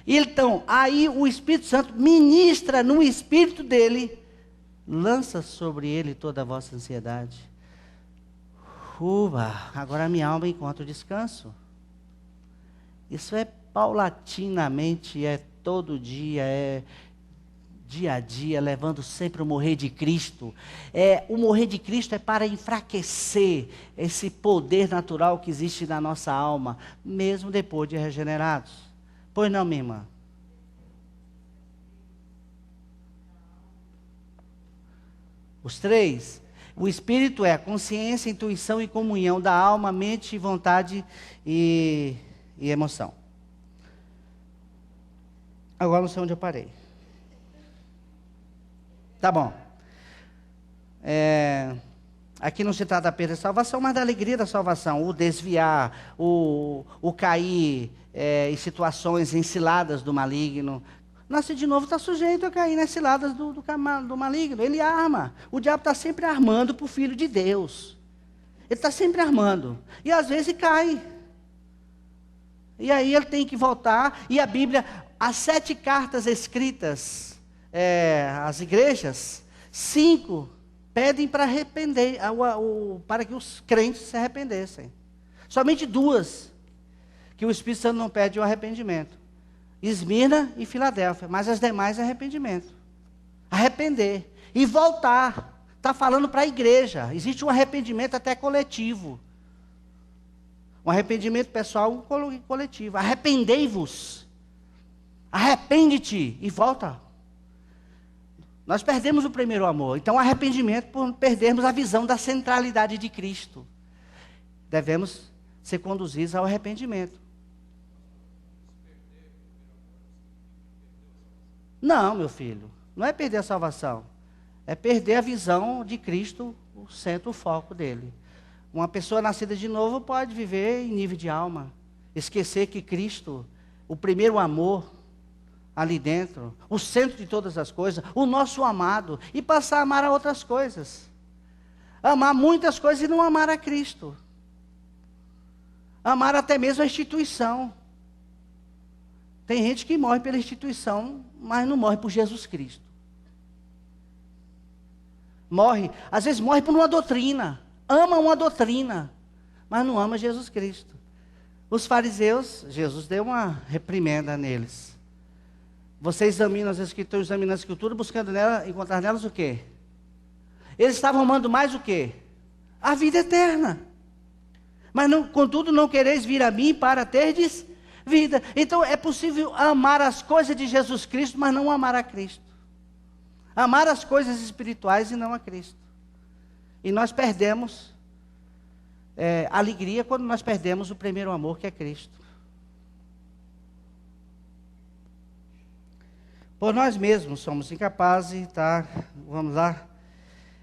Speaker 1: Então, aí o Espírito Santo ministra no espírito dele, lança sobre ele toda a vossa ansiedade. Agora a minha alma encontra o descanso. Isso é paulatinamente, é todo dia, é dia a dia, levando sempre o morrer de Cristo. O morrer de Cristo é para enfraquecer esse poder natural que existe na nossa alma, mesmo depois de regenerados. Pois não, minha irmã? Os três. O Espírito é a consciência, intuição e comunhão da alma, mente, vontade e emoção. Agora não sei onde eu parei. Tá bom. Aqui não se trata apenas da salvação, mas da alegria da salvação. O desviar, o cair em situações, em ciladas do maligno. Nascer de novo está sujeito a cair nas ciladas do maligno. Ele arma. O diabo está sempre armando para o Filho de Deus. Ele está sempre armando. E às vezes cai. E aí ele tem que voltar. E a Bíblia, as 7 cartas escritas às igrejas, 5 pedem para arrepender, para que os crentes se arrependessem. Somente 2 que o Espírito Santo não pede o arrependimento. Esmirna e Filadélfia, mas as demais é arrependimento. Arrepender e voltar. Está falando para a igreja. Existe um arrependimento até coletivo. Um arrependimento pessoal e coletivo. Arrependei-vos. Arrepende-te e volta. Nós perdemos o primeiro amor. Então, arrependimento por perdermos a visão da centralidade de Cristo. Devemos ser conduzidos ao arrependimento. Não, meu filho. Não é perder a salvação. É perder a visão de Cristo, o centro, o foco dele. Uma pessoa nascida de novo pode viver em nível de alma. Esquecer que Cristo, o primeiro amor, ali dentro, o centro de todas as coisas, o nosso amado, e passar a amar a outras coisas. Amar muitas coisas e não amar a Cristo. Amar até mesmo a instituição. Tem gente que morre pela instituição, mas não morre por Jesus Cristo. Morre, às vezes morre por uma doutrina. Ama uma doutrina, mas não ama Jesus Cristo. Os fariseus, Jesus deu uma reprimenda neles. Você examina as Escrituras, examina a Escritura, buscando nela, encontrar nelas o quê? Eles estavam amando mais o quê? A vida eterna. Mas não, contudo não quereis vir a mim para terdes vida. Então é possível amar as coisas de Jesus Cristo, mas não amar a Cristo. Amar as coisas espirituais e não a Cristo. E nós perdemos alegria quando nós perdemos o primeiro amor, que é Cristo. Por nós mesmos somos incapazes, tá? Vamos lá.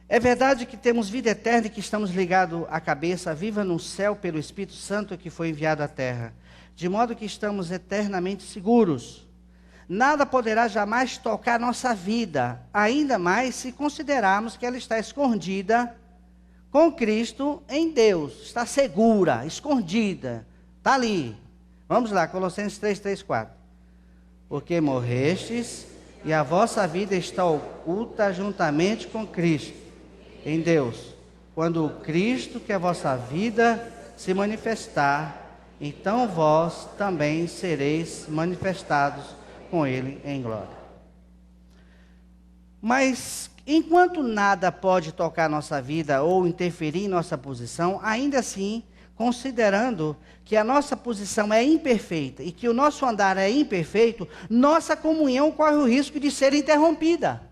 Speaker 1: É verdade que temos vida eterna e que estamos ligados à cabeça viva no céu pelo Espírito Santo que foi enviado à terra. De modo que estamos eternamente seguros. Nada poderá jamais tocar nossa vida, ainda mais se considerarmos que ela está escondida com Cristo em Deus. Está segura, escondida, está ali. Vamos lá, Colossenses 3, 4. Porque morrestes e a vossa vida está oculta juntamente com Cristo em Deus. Quando o Cristo, que é a vossa vida, se manifestar, então vós também sereis manifestados com Ele em glória. Mas Enquanto nada pode tocar nossa vida ou interferir em nossa posição, ainda assim, considerando que a nossa posição é imperfeita e que o nosso andar é imperfeito, nossa comunhão corre o risco de ser interrompida.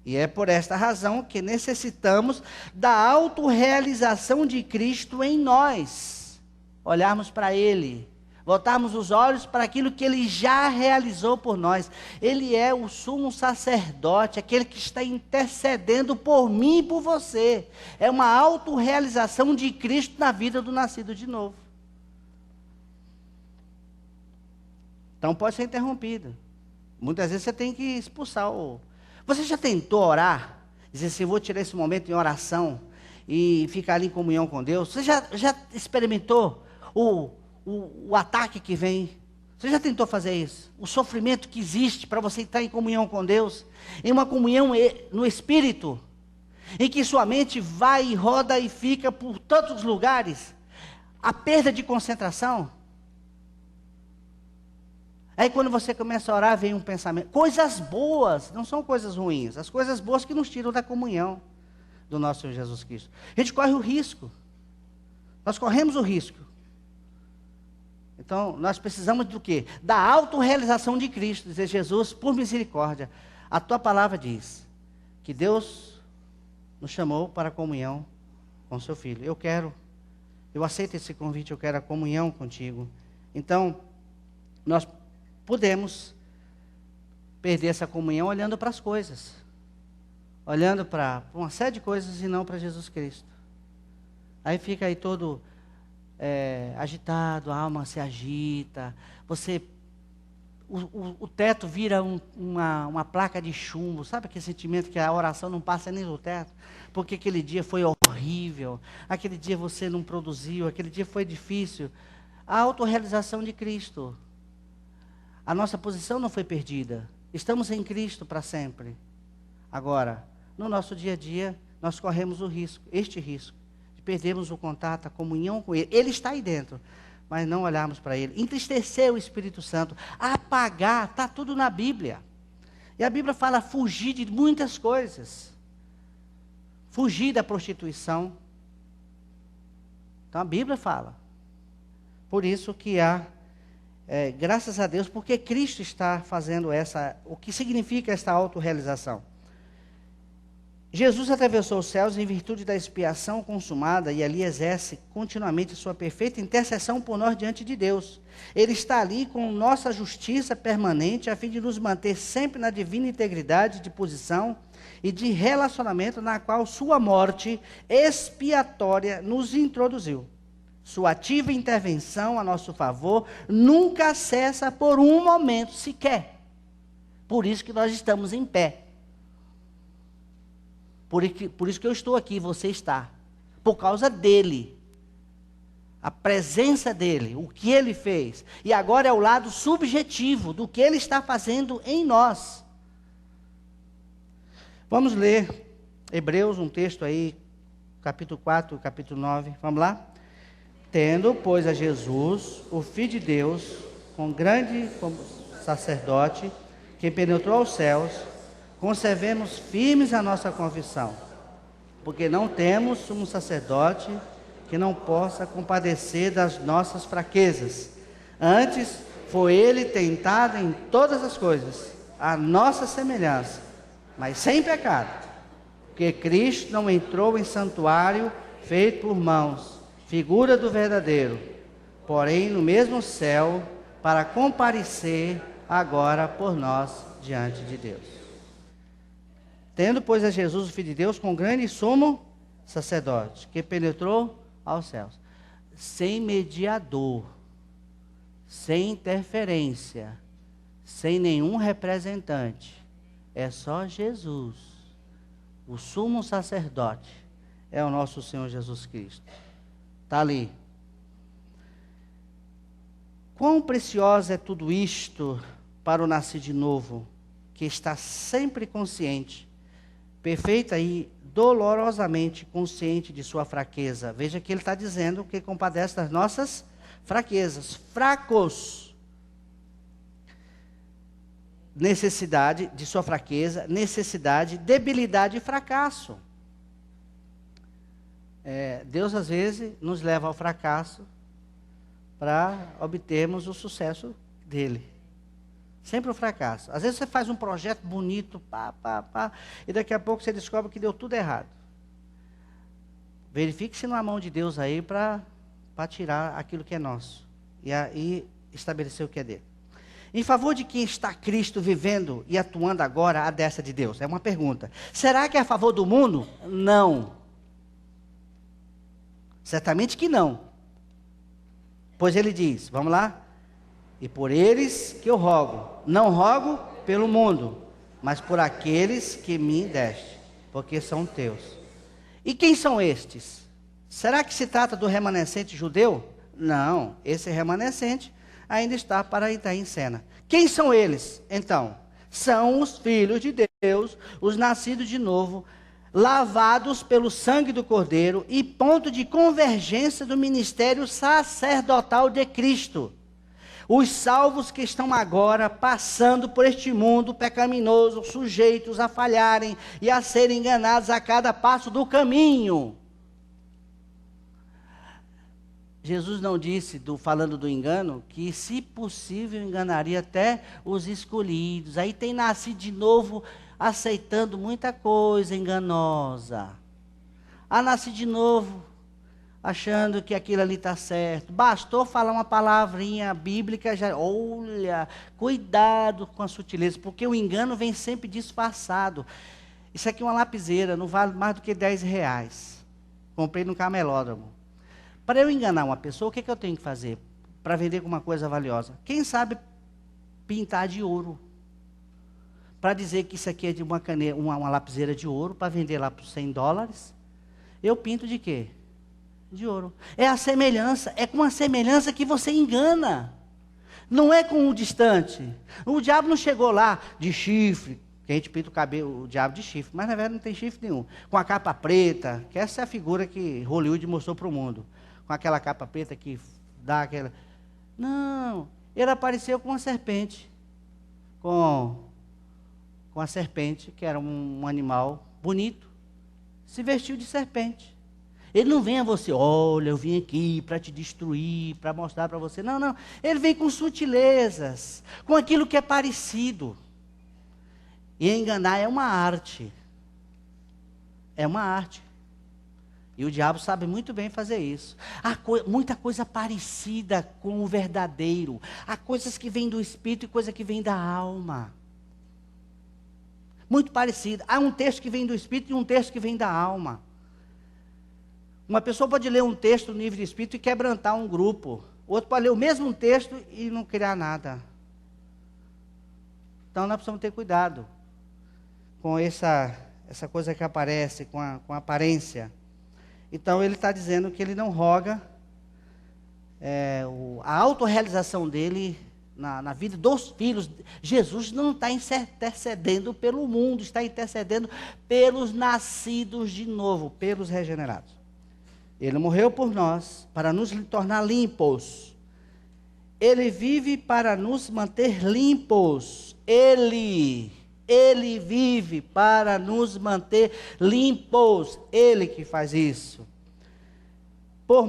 Speaker 1: E é por esta razão que necessitamos da autorrealização de Cristo em nós. Olharmos para Ele, voltarmos os olhos para aquilo que Ele já realizou por nós. Ele é o sumo sacerdote, aquele que está intercedendo por mim e por você. É uma autorrealização de Cristo na vida do nascido de novo. Então pode ser interrompida. Muitas vezes você tem que expulsar o... Você já tentou orar? Dizer assim, vou tirar esse momento em oração e ficar ali em comunhão com Deus? Você já experimentou o ataque que vem? Você já tentou fazer isso? O sofrimento que existe para você estar em comunhão com Deus? Em uma comunhão no Espírito? Em que sua mente vai e roda e fica por tantos lugares? A perda de concentração? Aí quando você começa a orar, vem um pensamento. Coisas boas, não são coisas ruins. As coisas boas que nos tiram da comunhão do nosso Senhor Jesus Cristo. A gente corre o risco. Nós corremos o risco. Então, nós precisamos do quê? Da autorrealização de Cristo. Dizer, Jesus, por misericórdia, a tua palavra diz que Deus nos chamou para a comunhão com seu Filho. Eu aceito esse convite, eu quero a comunhão contigo. Então, nós podemos perder essa comunhão olhando para as coisas. Olhando para uma série de coisas e não para Jesus Cristo. Aí fica aí todo agitado, a alma se agita. O teto vira uma placa de chumbo. Sabe aquele sentimento que a oração não passa nem do teto? Porque aquele dia foi horrível. Aquele dia você não produziu. Aquele dia foi difícil. A autorrealização de Cristo. A nossa posição não foi perdida. Estamos em Cristo para sempre. Agora, no nosso dia a dia, nós corremos este risco, de perdermos o contato, a comunhão com Ele. Ele está aí dentro, mas não olharmos para Ele. Entristecer o Espírito Santo, apagar, está tudo na Bíblia. E a Bíblia fala fugir de muitas coisas. Fugir da prostituição. Então a Bíblia fala. Por isso que graças a Deus, porque Cristo está fazendo o que significa esta autorrealização. Jesus atravessou os céus em virtude da expiação consumada e ali exerce continuamente sua perfeita intercessão por nós diante de Deus. Ele está ali com nossa justiça permanente a fim de nos manter sempre na divina integridade de posição e de relacionamento na qual sua morte expiatória nos introduziu. Sua ativa intervenção a nosso favor nunca cessa por um momento sequer. Por isso que nós estamos em pé. Por isso que eu estou aqui, você está. Por causa dele. A presença dele, o que ele fez. E agora é o lado subjetivo do que ele está fazendo em nós. Vamos ler Hebreus, um texto aí, capítulo 4, capítulo 9. Vamos lá? Tendo, pois, a Jesus, o Filho de Deus, com grande sacerdote, que penetrou os céus, conservemos firmes a nossa confissão, porque não temos sumo sacerdote que não possa compadecer das nossas fraquezas. Antes, foi ele tentado em todas as coisas, a nossa semelhança, mas sem pecado, porque Cristo não entrou em santuário feito por mãos, figura do verdadeiro, porém no mesmo céu, para comparecer agora por nós diante de Deus. Tendo, pois, a Jesus, o Filho de Deus, com grande e sumo sacerdote, que penetrou aos céus, sem mediador, sem interferência, sem nenhum representante, é só Jesus, o sumo sacerdote, é o nosso Senhor Jesus Cristo. Está ali. Quão preciosa é tudo isto para o nascido de novo, que está sempre consciente, perfeita e dolorosamente consciente de sua fraqueza. Veja que ele está dizendo que compadece das nossas fraquezas. Fracos. necessidade, de sua fraqueza, necessidade, debilidade e fracasso. Deus às vezes nos leva ao fracasso para obtermos o sucesso dele. Sempre o fracasso. Às vezes você faz um projeto bonito, e daqui a pouco você descobre que deu tudo errado. Verifique se não há mão de Deus aí para tirar aquilo que é nosso e estabelecer o que é dele. Em favor de quem está Cristo vivendo e atuando agora à destra de Deus? É uma pergunta. Será que é a favor do mundo? Não. Certamente que não. Pois ele diz, vamos lá? E por eles que eu rogo, não rogo pelo mundo, mas por aqueles que me deste, porque são teus. E quem são estes? Será que se trata do remanescente judeu? Não, esse remanescente ainda está para entrar em cena. Quem são eles, então? São os filhos de Deus, os nascidos de novo, lavados pelo sangue do Cordeiro e ponto de convergência do ministério sacerdotal de Cristo. Os salvos que estão agora passando por este mundo pecaminoso, sujeitos a falharem e a serem enganados a cada passo do caminho. Jesus não disse, falando do engano, que se possível enganaria até os escolhidos. Aí tem nascido de novo aceitando muita coisa enganosa. Nascido de novo achando que aquilo ali está certo. Bastou falar uma palavrinha bíblica, já, olha, cuidado com a sutileza, porque o engano vem sempre disfarçado. Isso aqui é uma lapiseira, não vale mais do que R$10. Comprei no camelódromo. Para eu enganar uma pessoa, o que eu tenho que fazer para vender com uma coisa valiosa? Quem sabe pintar de ouro? Para dizer que isso aqui é de uma lapiseira de ouro, para vender lá por $100, eu pinto de quê? De ouro. É a semelhança, é com a semelhança que você engana. Não é com o distante. O diabo não chegou lá de chifre, que a gente pinta o cabelo, o diabo de chifre, mas na verdade não tem chifre nenhum. Com a capa preta, que essa é a figura que Hollywood mostrou para o mundo. Com aquela capa preta que dá aquela... Não, ele apareceu com uma serpente. Com a serpente, que era um animal bonito. Se vestiu de serpente. Ele não vem a você, olha, eu vim aqui para te destruir, para mostrar para você. Não, não. Ele vem com sutilezas, com aquilo que é parecido. E enganar é uma arte. É uma arte. E o diabo sabe muito bem fazer isso. Há muita coisa parecida com o verdadeiro. Há coisas que vêm do espírito e coisas que vêm da alma. Muito parecida. Há um texto que vem do espírito e um texto que vem da alma. Uma pessoa pode ler um texto no livro de espírito e quebrantar um grupo. O outro pode ler o mesmo texto e não criar nada. Então nós precisamos ter cuidado com essa coisa que aparece, com a aparência. Então ele está dizendo que ele não roga a autorrealização dele na vida dos filhos. Jesus não está intercedendo pelo mundo, está intercedendo pelos nascidos de novo, pelos regenerados. Ele morreu por nós, para nos tornar limpos. Ele vive para nos manter limpos. Ele vive para nos manter limpos. Ele que faz isso. Por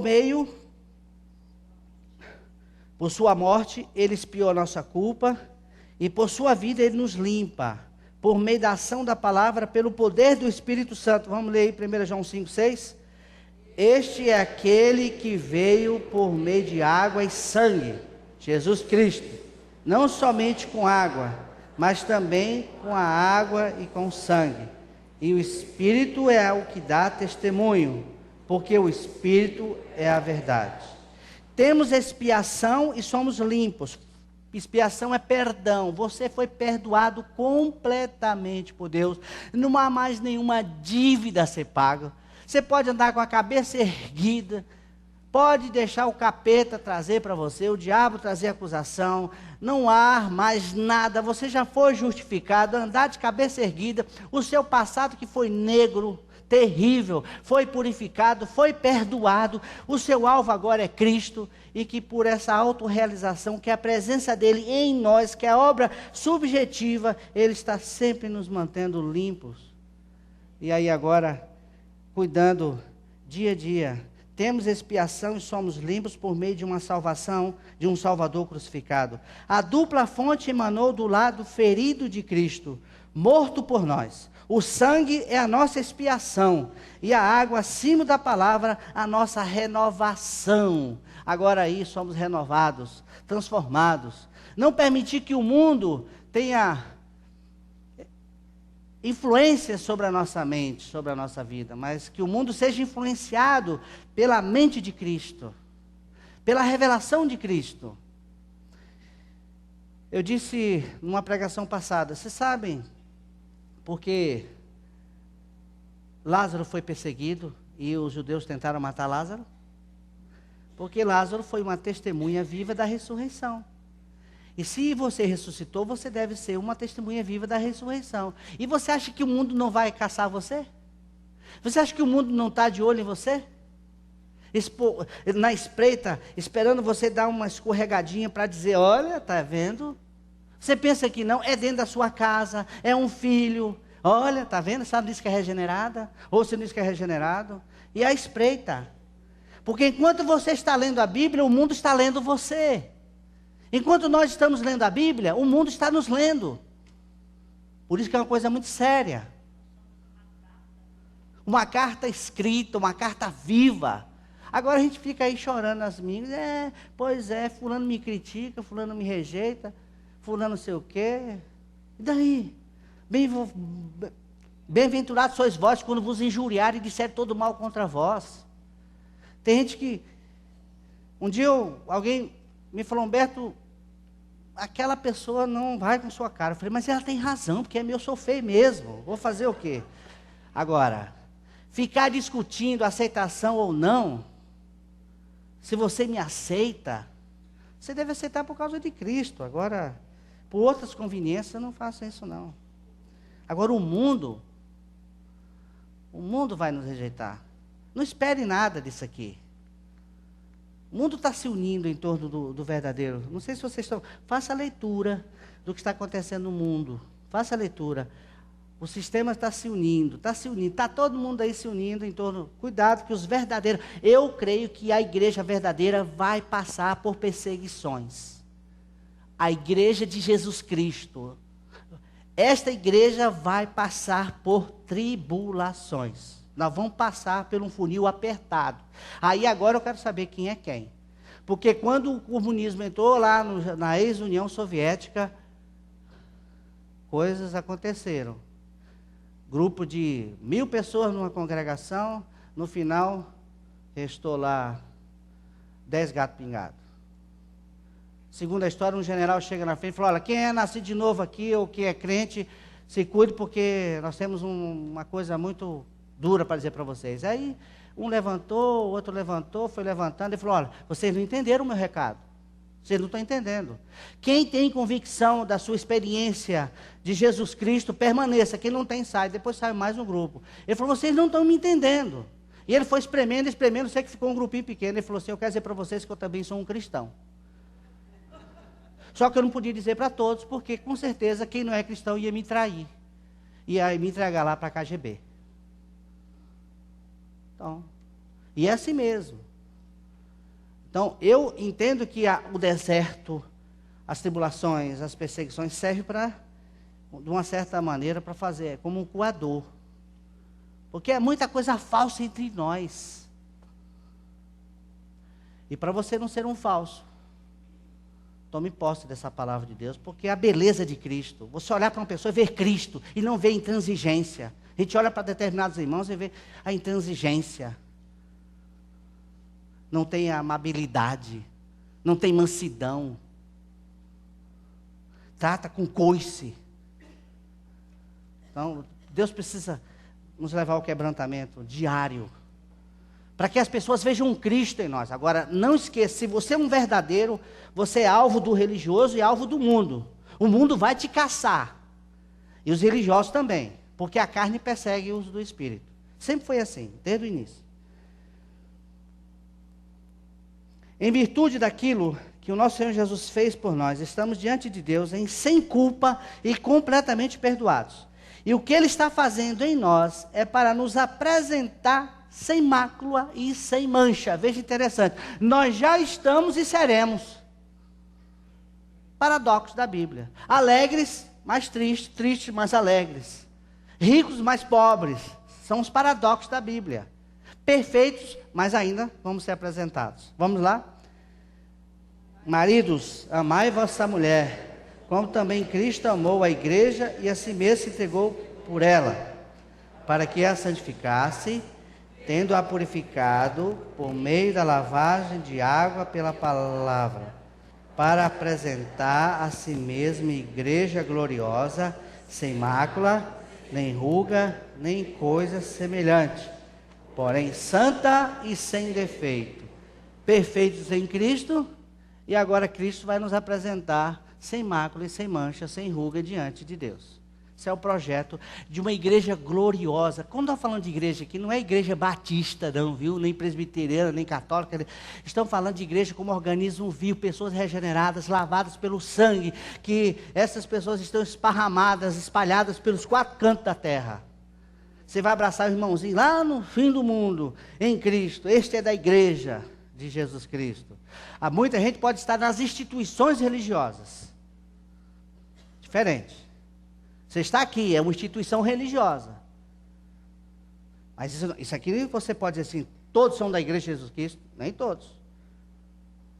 Speaker 1: sua morte, ele expiou a nossa culpa. E por sua vida, ele nos limpa. Por meio da ação da palavra, pelo poder do Espírito Santo. Vamos ler aí 1 João 5,6. Este é aquele que veio por meio de água e sangue, Jesus Cristo, não somente com água, mas também com a água e com o sangue. E o Espírito é o que dá testemunho, porque o Espírito é a verdade. Temos expiação e somos limpos. Expiação é perdão. Você foi perdoado completamente por Deus. Não há mais nenhuma dívida a ser paga. Você pode andar com a cabeça erguida, pode deixar o capeta trazer para você, o diabo trazer acusação, não há mais nada, você já foi justificado, andar de cabeça erguida, o seu passado que foi negro, terrível, foi purificado, foi perdoado, o seu alvo agora é Cristo, e que por essa autorrealização, que é a presença dele em nós, que é a obra subjetiva, ele está sempre nos mantendo limpos. E aí agora, cuidando dia a dia, temos expiação e somos limpos por meio de uma salvação, de um Salvador crucificado. A dupla fonte emanou do lado ferido de Cristo, morto por nós. O sangue é a nossa expiação, e a água acima da palavra, a nossa renovação. Agora aí somos renovados, transformados. Não permitir que o mundo tenha influência sobre a nossa mente, sobre a nossa vida, mas que o mundo seja influenciado pela mente de Cristo, pela revelação de Cristo. Eu disse numa pregação passada, vocês sabem porque Lázaro foi perseguido e os judeus tentaram matar Lázaro? Porque Lázaro foi uma testemunha viva da ressurreição. E se você ressuscitou, você deve ser uma testemunha viva da ressurreição. E você acha que o mundo não vai caçar você? Você acha que o mundo não está de olho em você? Na espreita, esperando você dar uma escorregadinha para dizer, olha, está vendo? Você pensa que não, é dentro da sua casa, é um filho. Olha, está vendo? Sabe disso que é regenerada? Ou você diz que é regenerado? E a espreita. Porque enquanto você está lendo a Bíblia, o mundo está lendo você. Enquanto nós estamos lendo a Bíblia, o mundo está nos lendo. Por isso que é uma coisa muito séria. Uma carta escrita, uma carta viva. Agora a gente fica aí chorando nas minhas. Pois é, fulano me critica, fulano me rejeita, fulano não sei o quê. E daí? Bem-aventurados sois vós quando vos injuriarem e disserem todo mal contra vós. Tem gente que... Um dia alguém me falou, Humberto, aquela pessoa não vai com sua cara. Eu falei, mas ela tem razão, porque eu sou feio mesmo. Vou fazer o quê? Agora, ficar discutindo aceitação ou não, se você me aceita, você deve aceitar por causa de Cristo. Agora, por outras conveniências, não faça isso não. Agora o mundo vai nos rejeitar. Não espere nada disso aqui. O mundo está se unindo em torno do verdadeiro. Não sei se vocês estão... Faça a leitura do que está acontecendo no mundo. Faça a leitura. O sistema está se unindo, está todo mundo aí se unindo em torno... Cuidado que os verdadeiros... Eu creio que a igreja verdadeira vai passar por perseguições. A igreja de Jesus Cristo. Esta igreja vai passar por tribulações. Nós vamos passar por um funil apertado. Aí agora eu quero saber quem é quem. Porque quando o comunismo entrou lá na ex-União Soviética, coisas aconteceram. Grupo de 1000 pessoas numa congregação, no final, restou lá 10 gatos pingados. Segundo a história, um general chega na frente e fala, olha, quem é nascido de novo aqui, ou que é crente, se cuide porque nós temos uma coisa muito... dura para dizer para vocês. Aí um levantou, o outro levantou, foi levantando e falou, olha, vocês não entenderam o meu recado. Vocês não estão entendendo. Quem tem convicção da sua experiência de Jesus Cristo, permaneça. Quem não tem, sai. Depois sai mais um grupo. Ele falou, vocês não estão me entendendo. E ele foi espremendo, sei que ficou um grupinho pequeno. Ele falou assim, eu quero dizer para vocês que eu também sou um cristão. Só que eu não podia dizer para todos, porque com certeza quem não é cristão ia me trair. Ia me entregar lá para a KGB. Então, e é assim mesmo. Então, eu entendo que o deserto, as tribulações, as perseguições servem para, de uma certa maneira, para fazer, como um coador. Porque é muita coisa falsa entre nós. E para você não ser um falso, tome posse dessa palavra de Deus, porque é a beleza de Cristo. Você olhar para uma pessoa e ver Cristo, e não ver intransigência. A gente olha para determinados irmãos e vê a intransigência. Não tem amabilidade, não tem mansidão. Trata com coice. Então, Deus precisa nos levar ao quebrantamento diário, para que as pessoas vejam um Cristo em nós. Agora, não esqueça, se você é um verdadeiro, você é alvo do religioso e alvo do mundo. O mundo vai te caçar, e os religiosos também. Porque a carne persegue os do Espírito. Sempre foi assim, desde o início. Em virtude daquilo que o nosso Senhor Jesus fez por nós, estamos diante de Deus sem culpa e completamente perdoados. E o que Ele está fazendo em nós é para nos apresentar sem mácula e sem mancha. Veja interessante, nós já estamos e seremos. Paradoxo da Bíblia. Alegres, mais tristes, tristes, mais alegres. Ricos, mais pobres. São os paradoxos da Bíblia. Perfeitos, mas ainda vamos ser apresentados. Vamos lá? Maridos, amai vossa mulher, como também Cristo amou a igreja e a si mesmo se entregou por ela, para que a santificasse, tendo-a purificado por meio da lavagem de água pela palavra, para apresentar a si mesma igreja gloriosa, sem mácula, nem ruga, nem coisa semelhante, porém santa e sem defeito, perfeitos em Cristo. E agora Cristo vai nos apresentar sem mácula e sem mancha, sem ruga diante de Deus. Esse é o projeto de uma igreja gloriosa. Quando nós falamos de igreja aqui, não é igreja batista não, viu? Nem presbiteriana, nem católica. Estamos falando de igreja como organismo vivo, pessoas regeneradas, lavadas pelo sangue, que essas pessoas estão esparramadas, espalhadas pelos 4 cantos da terra. Você vai abraçar o irmãozinho lá no fim do mundo, em Cristo. Este é da igreja de Jesus Cristo. Há muita gente pode estar nas instituições religiosas. Diferente. Você está aqui, é uma instituição religiosa. Mas isso aqui você pode dizer assim, todos são da igreja de Jesus Cristo? Nem todos.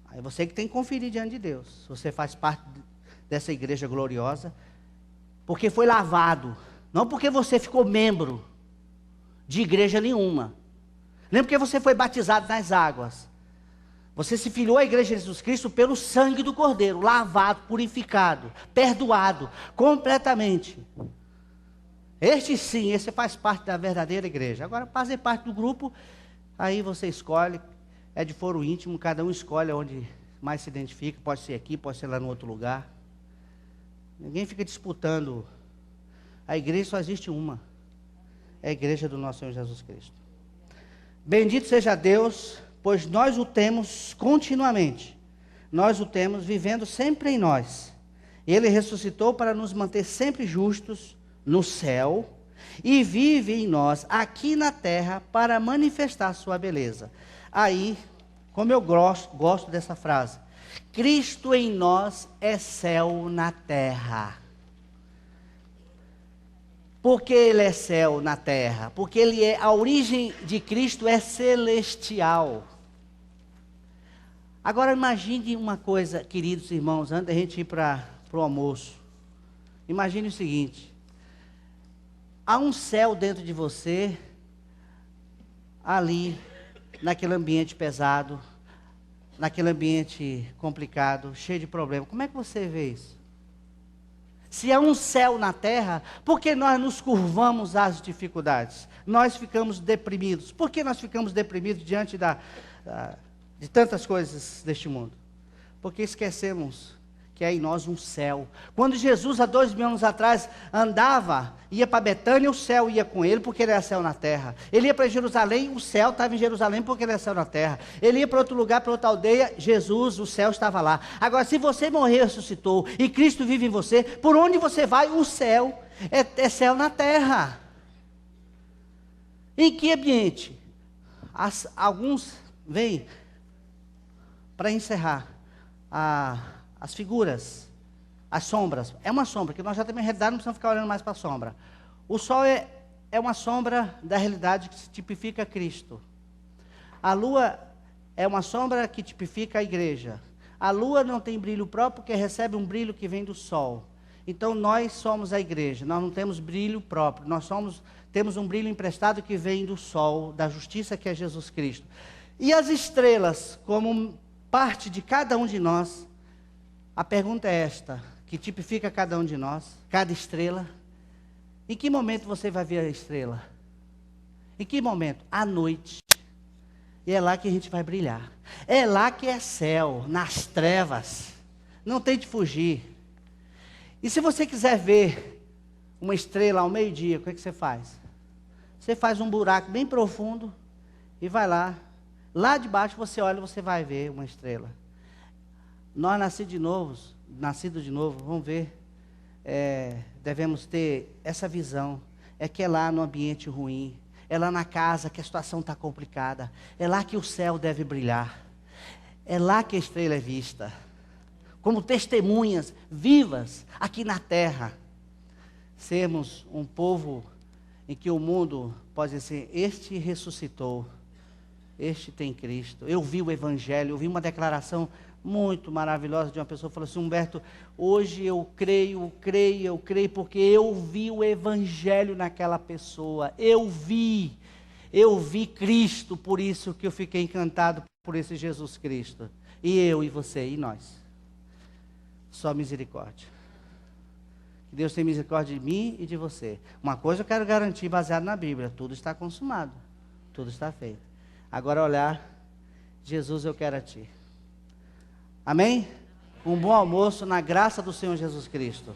Speaker 1: Aí você que tem que conferir diante de Deus. Se você faz parte dessa igreja gloriosa, porque foi lavado. Não porque você ficou membro de igreja nenhuma. Nem porque você foi batizado nas águas. Você se filiou à igreja de Jesus Cristo pelo sangue do Cordeiro, lavado, purificado, perdoado, completamente. Este sim, esse faz parte da verdadeira igreja. Agora, fazer parte do grupo, aí você escolhe, é de foro íntimo, cada um escolhe onde mais se identifica, pode ser aqui, pode ser lá no outro lugar. Ninguém fica disputando. A igreja só existe uma, é a igreja do nosso Senhor Jesus Cristo. Bendito seja Deus, pois nós o temos continuamente, nós o temos vivendo sempre em nós. Ele ressuscitou para nos manter sempre justos no céu e vive em nós, aqui na terra, para manifestar sua beleza. Aí, como eu gosto dessa frase, Cristo em nós é céu na terra. Por que ele é céu na terra? Porque a origem de Cristo é celestial. Agora imagine uma coisa, queridos irmãos, antes da gente ir para o almoço. Imagine o seguinte: há um céu dentro de você, ali, naquele ambiente pesado, naquele ambiente complicado, cheio de problemas. Como é que você vê isso? Se há um céu na terra, por que nós nos curvamos às dificuldades? Nós ficamos deprimidos. Por que nós ficamos deprimidos diante de tantas coisas deste mundo? Porque esquecemos que há em nós um céu. Quando Jesus, há 2000 anos atrás, andava, ia para Betânia, o céu ia com ele, porque ele era céu na terra. Ele ia para Jerusalém, o céu estava em Jerusalém, porque ele era céu na terra. Ele ia para outro lugar, para outra aldeia, Jesus, o céu estava lá. Agora, se você morreu e ressuscitou, e Cristo vive em você, por onde você vai, o céu é céu na terra. Em que ambiente? Alguns vêm, para encerrar, as figuras, as sombras. É uma sombra, que nós já temos realidade, não precisamos ficar olhando mais para a sombra. O sol é uma sombra da realidade que tipifica Cristo. A lua é uma sombra que tipifica a igreja. A lua não tem brilho próprio, porque recebe um brilho que vem do sol. Então nós somos a igreja, nós não temos brilho próprio, temos um brilho emprestado que vem do sol, da justiça que é Jesus Cristo. E as estrelas, como parte de cada um de nós, a pergunta é esta, que tipifica cada um de nós, cada estrela. Em que momento você vai ver a estrela? Em que momento? À noite. E é lá que a gente vai brilhar. É lá que é céu, nas trevas. Não tente fugir. E se você quiser ver uma estrela ao meio-dia, o que é que você faz? Você faz um buraco bem profundo e vai lá. Lá de baixo você olha e você vai ver uma estrela. Nós nascidos de novo, vamos ver, devemos ter essa visão. É que é lá no ambiente ruim, é lá na casa que a situação está complicada, é lá que o céu deve brilhar, é lá que a estrela é vista, como testemunhas vivas aqui na terra. Sermos um povo em que o mundo pode dizer, este ressuscitou, este tem Cristo. Eu vi o Evangelho, eu vi uma declaração muito maravilhosa de uma pessoa que falou assim: Humberto, hoje eu creio, porque eu vi o Evangelho naquela pessoa, eu vi Cristo, por isso que eu fiquei encantado por esse Jesus Cristo. E eu, e você, e nós. Só misericórdia. Que Deus tenha misericórdia de mim e de você. Uma coisa eu quero garantir baseado na Bíblia: tudo está consumado, tudo está feito. Agora olhar, Jesus, eu quero a Ti. Amém? Um bom almoço na graça do Senhor Jesus Cristo.